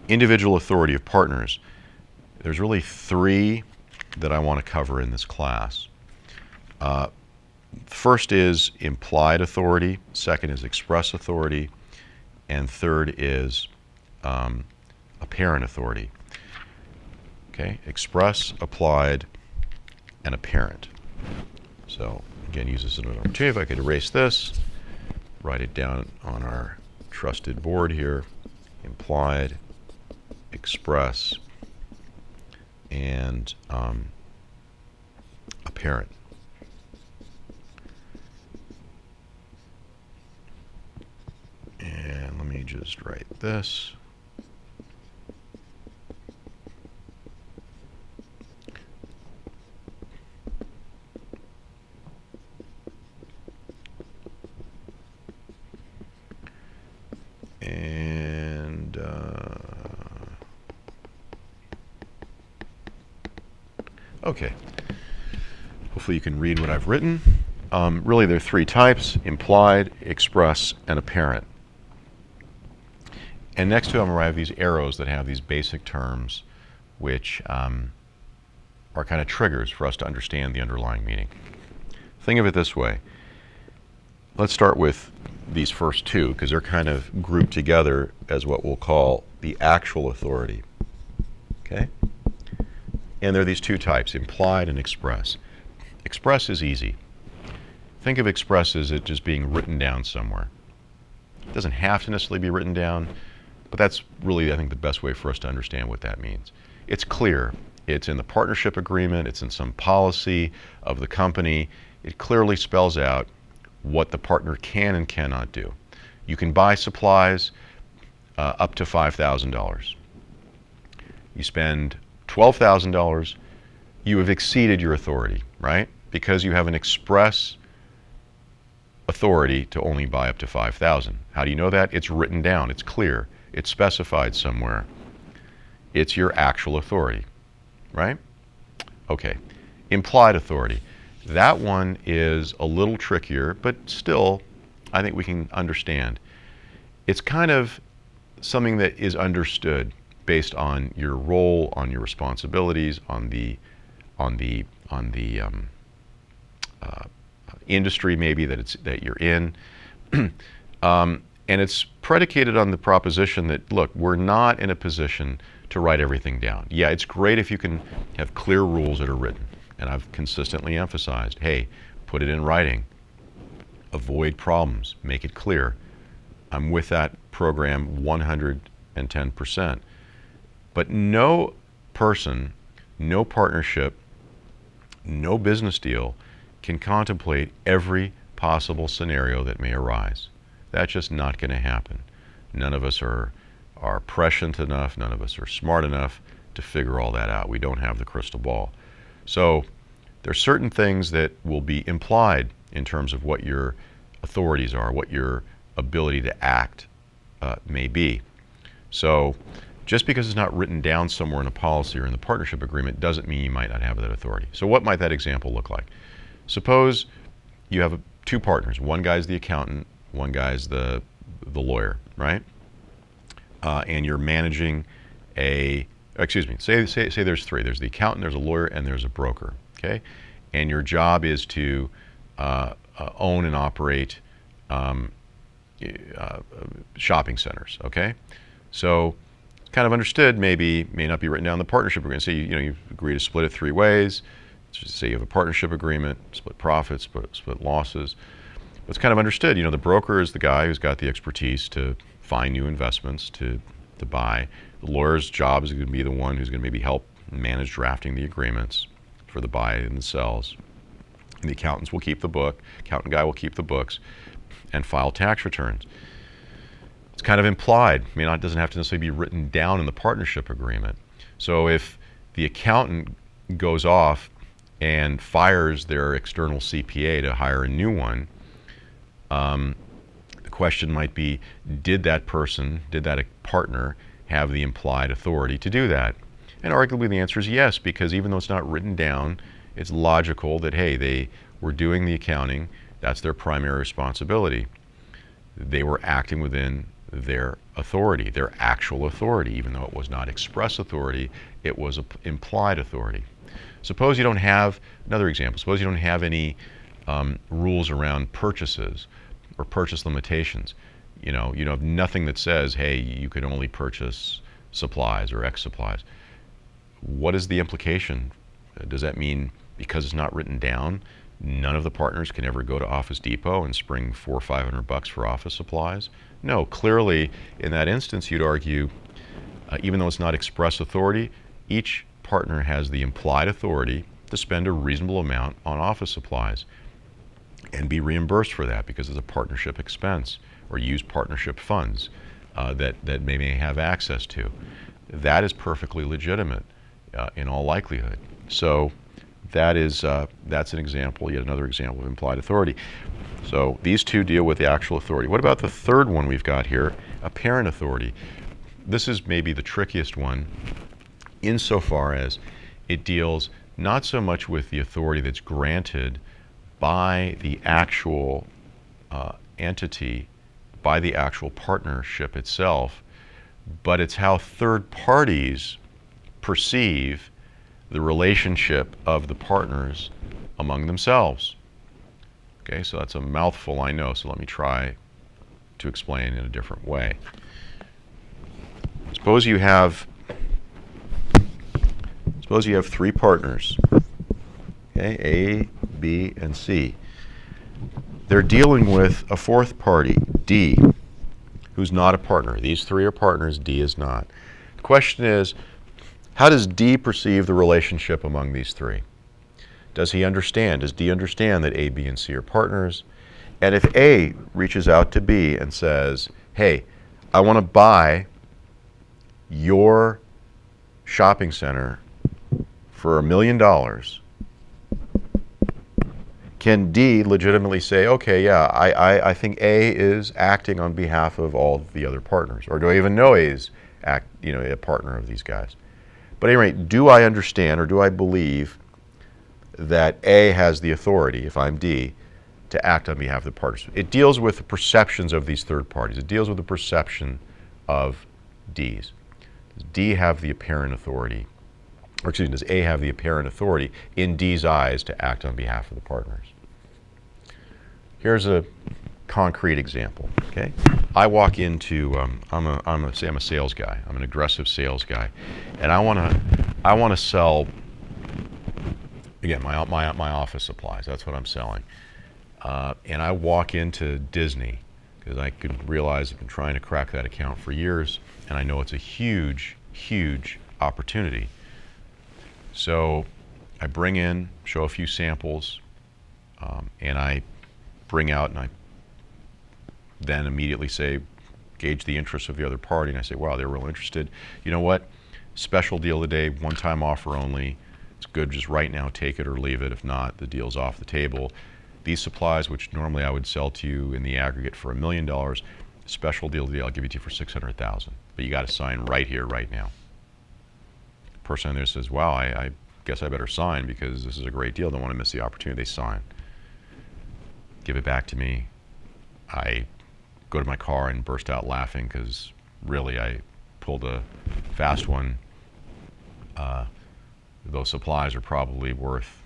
Individual authority of partners. There's really three that I want to cover in this class. First is implied authority, second is express authority, and third is apparent authority. Okay, express, applied, and apparent. So again, use this as an opportunity. If I could erase this, write it down on our trusted board here. Implied, express, and apparent. And let me just write this. And okay, hopefully you can read what I've written. Really, there are three types: implied, express, and apparent. And next to them, I have these arrows that have these basic terms, which are kind of triggers for us to understand the underlying meaning. Think of it this way. Let's start with these first two, because they're kind of grouped together as what we'll call the actual authority. Okay? And there are these two types, implied and express. Express is easy. Think of express as it just being written down somewhere. It doesn't have to necessarily be written down, but that's really, I think, the best way for us to understand what that means. It's clear. It's in the partnership agreement. It's in some policy of the company. It clearly spells out what the partner can and cannot do. You can buy supplies up to $5,000. You spend $12,000, you have exceeded your authority, right? Because you have an express authority to only buy up to $5,000. How do you know that? It's written down, it's clear, it's specified somewhere. It's your actual authority, right? Okay, implied authority. That one is a little trickier, but still, I think we can understand. It's kind of something that is understood based on your role, on your responsibilities, on the industry maybe that you're in, and it's predicated on the proposition that, look, we're not in a position to write everything down. Yeah, it's great if you can have clear rules that are written. And I've consistently emphasized, hey, put it in writing. Avoid problems. Make it clear. I'm with that program 110%. But no person, no partnership, no business deal can contemplate every possible scenario that may arise. That's just not going to happen. None of us are prescient enough. None of us are smart enough to figure all that out. We don't have the crystal ball. So there are certain things that will be implied in terms of what your authorities are, what your ability to act may be. So just because it's not written down somewhere in a policy or in the partnership agreement doesn't mean you might not have that authority. So what might that example look like? Suppose you have two partners. One guy's the accountant, one guy's the lawyer, right? And you're managing say there's three. There's the accountant, there's a lawyer, and there's a broker, okay? And your job is to own and operate shopping centers. Okay, so kind of understood, maybe may not be written down in the partnership agreement. Say you agree to split it 3 ways. Just say you have a partnership agreement, split profits, split losses. But it's kind of understood. The broker is the guy who's got the expertise to find new investments to buy. The lawyer's job is going to be the one who's going to maybe help manage drafting the agreements for the buy and the sells. And the accountants will keep the book. Accountant guy will keep the books and file tax returns. It's kind of implied. It doesn't have to necessarily be written down in the partnership agreement. So if the accountant goes off and fires their external CPA to hire a new one, the question might be, did that partner have the implied authority to do that? And arguably the answer is yes, because even though it's not written down, it's logical that, hey, they were doing the accounting. That's their primary responsibility. They were acting within their authority, their actual authority. Even though it was not express authority, it was implied authority. Suppose you don't have, another example, suppose you don't have any rules around purchases or purchase limitations. You have nothing that says, hey, you can only purchase supplies or X supplies. What is the implication? Does that mean because it's not written down, none of the partners can ever go to Office Depot and spring $400 or $500 for office supplies? No, clearly in that instance you'd argue, even though it's not express authority, each partner has the implied authority to spend a reasonable amount on office supplies and be reimbursed for that because it's a partnership expense, or use partnership funds that they may have access to. That is perfectly legitimate in all likelihood. So that's an example, yet another example of implied authority. So these two deal with the actual authority. What about the third one we've got here, apparent authority? This is maybe the trickiest one insofar as it deals not so much with the authority that's granted by the actual entity, by the actual partnership itself, but it's how third parties perceive the relationship of the partners among themselves. Okay, so that's a mouthful, I know, so let me try to explain in a different way. Suppose you have 3 partners, okay, A, B, and C. They're dealing with a fourth party, D, who's not a partner. These 3 are partners, D is not. The question is, how does D perceive the relationship among these 3? Does he understand? Does D understand that A, B, and C are partners? And if A reaches out to B and says, hey, I want to buy your shopping center for $1 million, can D legitimately say, okay, yeah, I think A is acting on behalf of all the other partners? Or do I even know A is a partner of these guys? But at any rate, do I understand or do I believe that A has the authority, if I'm D, to act on behalf of the partners? It deals with the perceptions of these third parties. It deals with the perception of D's. Does D have the apparent authority, or excuse me, does A have the apparent authority in D's eyes to act on behalf of the partners? Here's a concrete example. Okay, I walk into I'm a sales guy. I'm an aggressive sales guy, and I want to sell, again, my office supplies. That's what I'm selling. And I walk into Disney because I could realize I've been trying to crack that account for years, and I know it's a huge, huge opportunity. So I bring in, show a few samples, and I bring out and I then immediately say, gauge the interest of the other party, and I say, wow, they're real interested. You know what? Special deal today, one-time offer only. It's good just right now, take it or leave it. If not, the deal's off the table. These supplies, which normally I would sell to you in the aggregate for $1 million, special deal today, I'll give it to you for $600,000. But you got to sign right here, right now. The person in there says, wow, I guess I better sign because this is a great deal. Don't want to miss the opportunity. They sign. Give it back to me. I go to my car and burst out laughing because really I pulled a fast one. Those supplies are probably worth,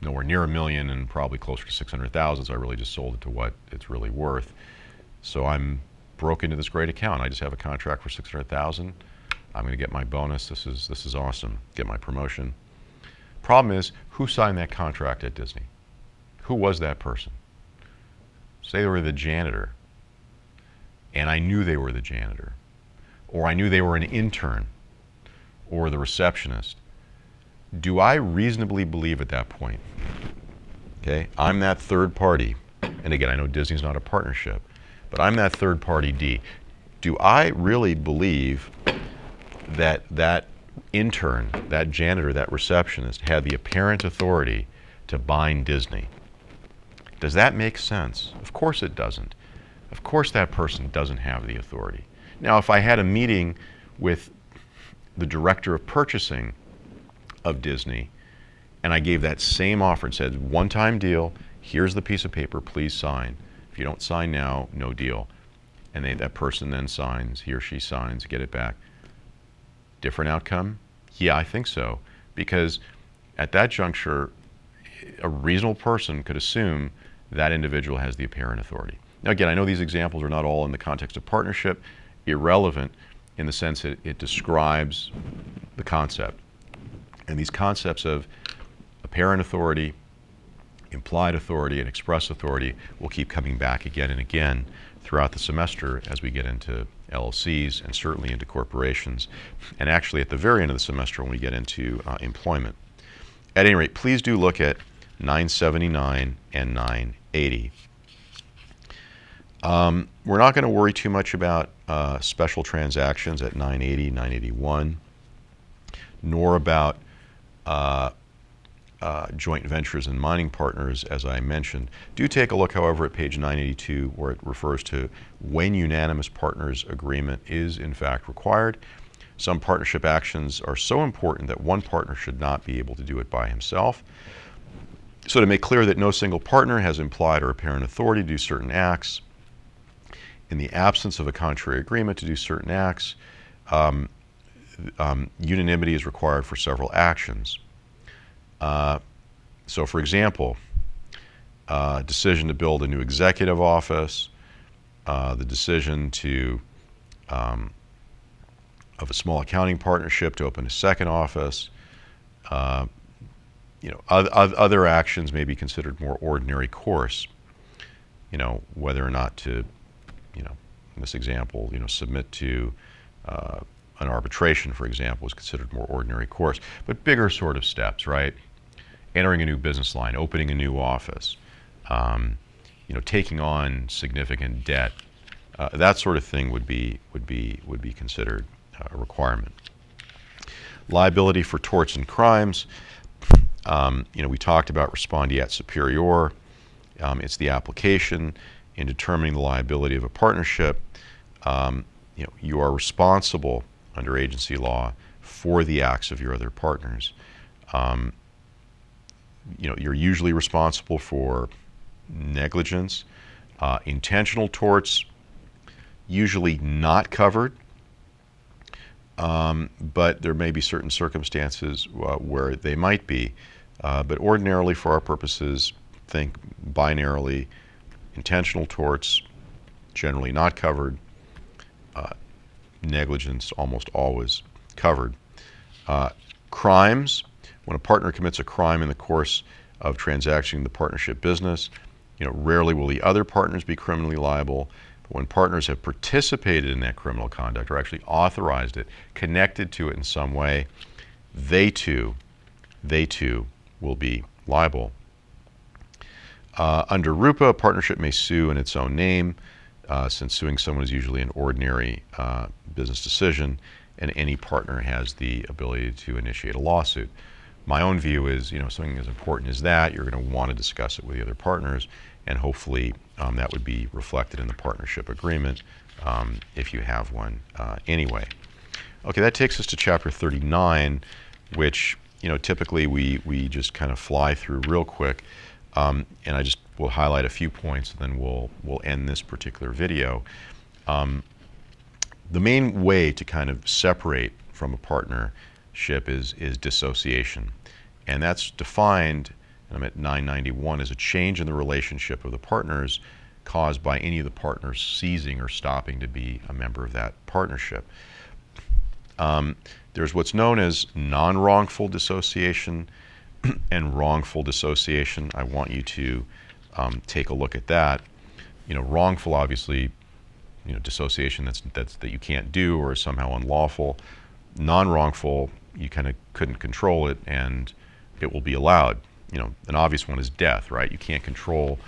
nowhere near $1 million and probably closer to 600,000. So I really just sold it to what it's really worth. So I'm broke into this great account. I just have a contract for 600,000. I'm going to get my bonus. This is awesome. Get my promotion. Problem is, who signed that contract at Disney? Who was that person? Say they were the janitor, and I knew they were the janitor, or I knew they were an intern, or the receptionist. Do I reasonably believe at that point, okay, I'm that third party, and again, I know Disney's not a partnership, but I'm that third party D. Do I really believe that that intern, that janitor, that receptionist had the apparent authority to bind Disney? Does that make sense? Of course it doesn't. Of course that person doesn't have the authority. Now, if I had a meeting with the director of purchasing of Disney and I gave that same offer and said, one-time deal, here's the piece of paper, please sign. If you don't sign now, no deal. And that person then signs, he or she signs, get it back. Different outcome? Yeah, I think so. Because at that juncture, a reasonable person could assume that individual has the apparent authority. Now again, I know these examples are not all in the context of partnership, irrelevant in the sense that it describes the concept. And these concepts of apparent authority, implied authority, and express authority will keep coming back again and again throughout the semester as we get into LLCs and certainly into corporations, and actually at the very end of the semester when we get into employment. At any rate, please do look at 979 and 980. We're not going to worry too much about special transactions at 980, 981, nor about joint ventures and mining partners, as I mentioned. Do take a look, however, at page 982, where it refers to when unanimous partners agreement is in fact required. Some partnership actions are so important that one partner should not be able to do it by himself. So to make clear that no single partner has implied or apparent authority to do certain acts, in the absence of a contrary agreement to do certain acts, unanimity is required for several actions. So for example, decision to build a new executive office, the decision to of a small accounting partnership to open a second office, other actions may be considered more ordinary course. Whether or not to, in this example, submit to an arbitration, for example, is considered more ordinary course. But bigger sort of steps, right? Entering a new business line, opening a new office, taking on significant debt, that sort of thing would be considered a requirement. Liability for torts and crimes. We talked about respondeat superior. It's the application in determining the liability of a partnership. You are responsible under agency law for the acts of your other partners. You're usually responsible for negligence. Intentional torts, usually not covered, but there may be certain circumstances where they might be. But ordinarily, for our purposes, think binarily, intentional torts, generally not covered, negligence almost always covered. Crimes, when a partner commits a crime in the course of transacting the partnership business, rarely will the other partners be criminally liable. But when partners have participated in that criminal conduct or actually authorized it, connected to it in some way, they too will be liable. Under RUPA, a partnership may sue in its own name, since suing someone is usually an ordinary business decision, and any partner has the ability to initiate a lawsuit. My own view is, something as important as that, you're going to want to discuss it with the other partners, and hopefully that would be reflected in the partnership agreement if you have one anyway. Okay, that takes us to chapter 39, which typically we just kind of fly through real quick, and I just will highlight a few points, and then we'll end this particular video. The main way to kind of separate from a partnership is dissociation, and that's defined and I'm at 991, is a change in the relationship of the partners caused by any of the partners ceasing or stopping to be a member of that partnership. There's what's known as non-wrongful dissociation and wrongful dissociation. I want you to take a look at that. Wrongful, obviously, dissociation that you can't do or is somehow unlawful. Non-wrongful, you kind of couldn't control it and it will be allowed. An obvious one is death, right? You can't control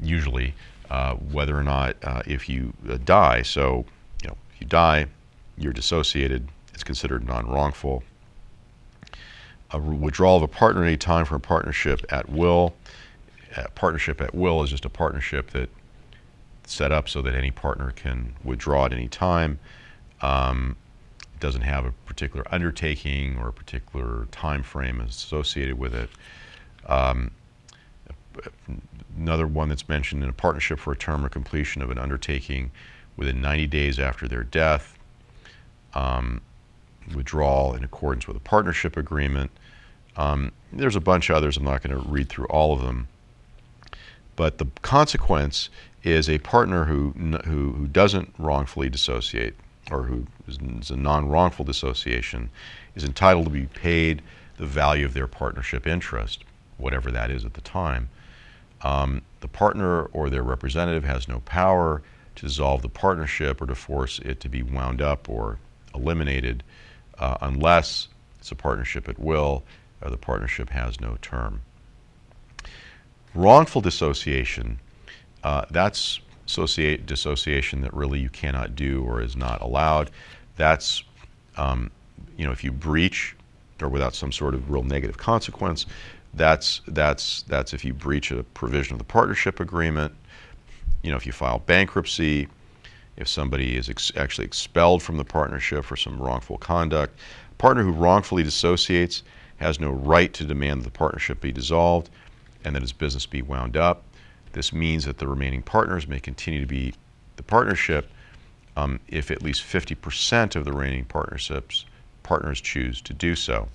usually whether or not if you die. So, if you die, you're dissociated. It's considered non-wrongful. A withdrawal of a partner at any time from a partnership at will. A partnership at will is just a partnership that's set up so that any partner can withdraw at any time. It doesn't have a particular undertaking or a particular time frame associated with it. Another one that's mentioned in a partnership for a term or completion of an undertaking within 90 days after their death. Withdrawal in accordance with a partnership agreement. There's a bunch of others. I'm not going to read through all of them. But the consequence is a partner who doesn't wrongfully dissociate, or who is a non-wrongful dissociation, is entitled to be paid the value of their partnership interest, whatever that is at the time. The partner or their representative has no power to dissolve the partnership or to force it to be wound up or eliminated unless it's a partnership at will or the partnership has no term. Wrongful dissociation, that's dissociation that really you cannot do or is not allowed. That's, if you breach or without some sort of real negative consequence, that's if you breach a provision of the partnership agreement. If you file bankruptcy, if somebody is actually expelled from the partnership for some wrongful conduct. A partner who wrongfully dissociates has no right to demand that the partnership be dissolved and that his business be wound up. This means that the remaining partners may continue to be the partnership if at least 50% of the remaining partners choose to do so.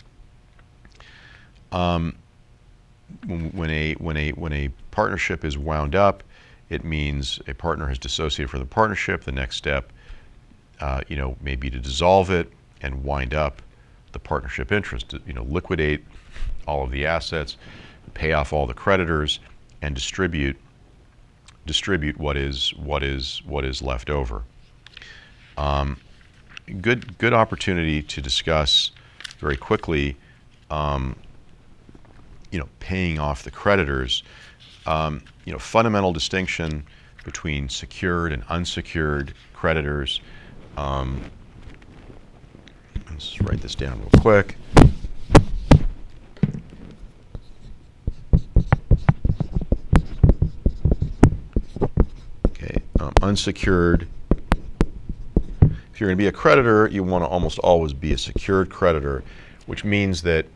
When a partnership is wound up, it means a partner has dissociated from the partnership. The next step, may be to dissolve it and wind up the partnership interest. Liquidate all of the assets, pay off all the creditors, and distribute what is left over. Good opportunity to discuss very quickly. Paying off the creditors. Fundamental distinction between secured and unsecured creditors. Let's write this down real quick. Okay, unsecured. If you're going to be a creditor, you want to almost always be a secured creditor, which means that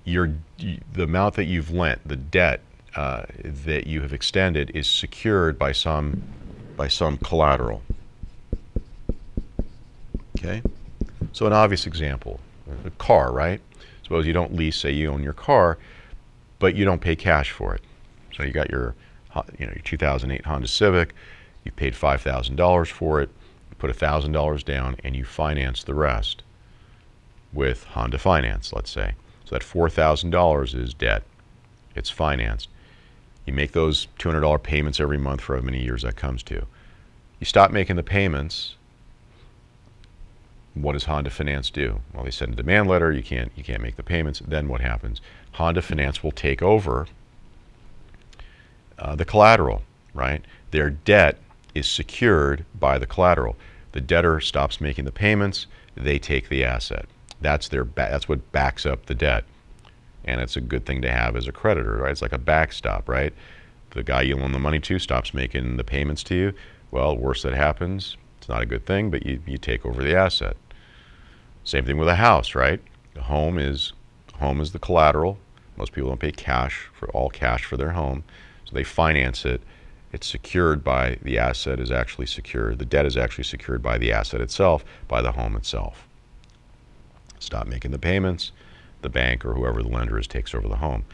the amount that you've lent, the debt that you have extended, is secured by some collateral. Okay, so an obvious example: a car, right? Suppose you don't lease, say you own your car, but you don't pay cash for it. So you got your 2008 Honda Civic, you paid $5,000 for it, you put $1,000 down, and you finance the rest with Honda Finance, let's say. So that $4,000 is debt. It's financed. You make those $200 payments every month for how many years that comes to. You stop making the payments. What does Honda Finance do? Well, they send a demand letter. You can't make the payments. Then what happens? Honda Finance will take over the collateral, right? Their debt is secured by the collateral. The debtor stops making the payments. They take the asset. That's what backs up the debt, and it's a good thing to have as a creditor, right? It's like a backstop, right? The guy you loan the money to stops making the payments to you. Well, worst that happens, it's not a good thing, but you take over the asset. Same thing with a house, right? The home is the collateral. Most people don't pay cash for their home, so they finance it. It's secured by the asset is actually secured. The debt is actually secured by the asset itself, by the home itself. Stop making the payments, the bank or whoever the lender is takes over the home.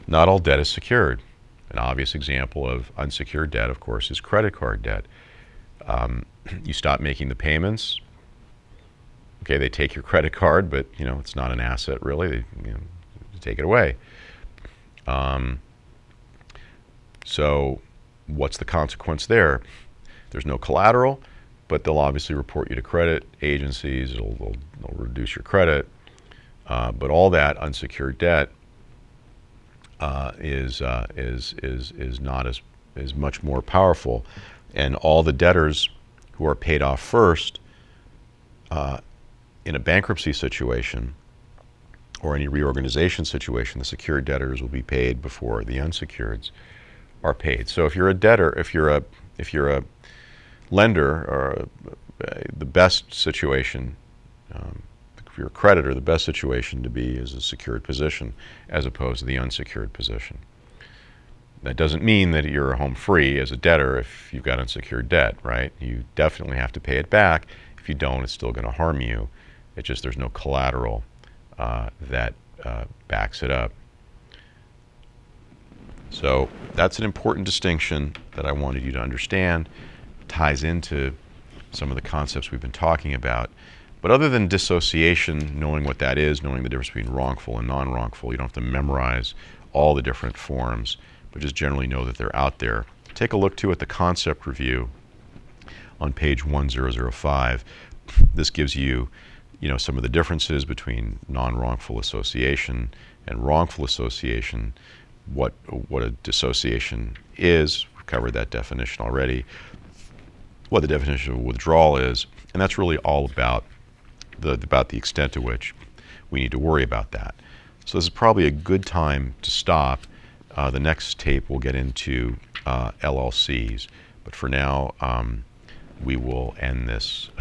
Not all debt is secured. An obvious example of unsecured debt, of course, is credit card debt. You stop making the payments. Okay, they take your credit card, but it's not an asset really. They take it away. So what's the consequence there? There's no collateral, but they'll obviously report you to credit agencies. They'll reduce your credit. But all that unsecured debt is not is much more powerful, and all the debtors who are paid off first in a bankruptcy situation or any reorganization situation, the secured debtors will be paid before the unsecureds are paid. So if you're a debtor, if you're a lender, or the best situation, if you're a creditor, the best situation to be is a secured position as opposed to the unsecured position. That doesn't mean that you're home free as a debtor if you've got unsecured debt, right? You definitely have to pay it back. If you don't, it's still going to harm you. It's just there's no collateral that backs it up. So that's an important distinction that I wanted you to understand. It ties into some of the concepts we've been talking about. But other than dissociation, knowing what that is, knowing the difference between wrongful and non-wrongful, you don't have to memorize all the different forms, but just generally know that they're out there. Take a look too at the concept review on page 1005. This gives you, some of the differences between non-wrongful association and wrongful association, what a dissociation is. We've covered that definition already. What the definition of withdrawal is, and that's really all about the extent to which we need to worry about that. So this is probably a good time to stop. The next tape we'll get into LLCs, but for now we will end this.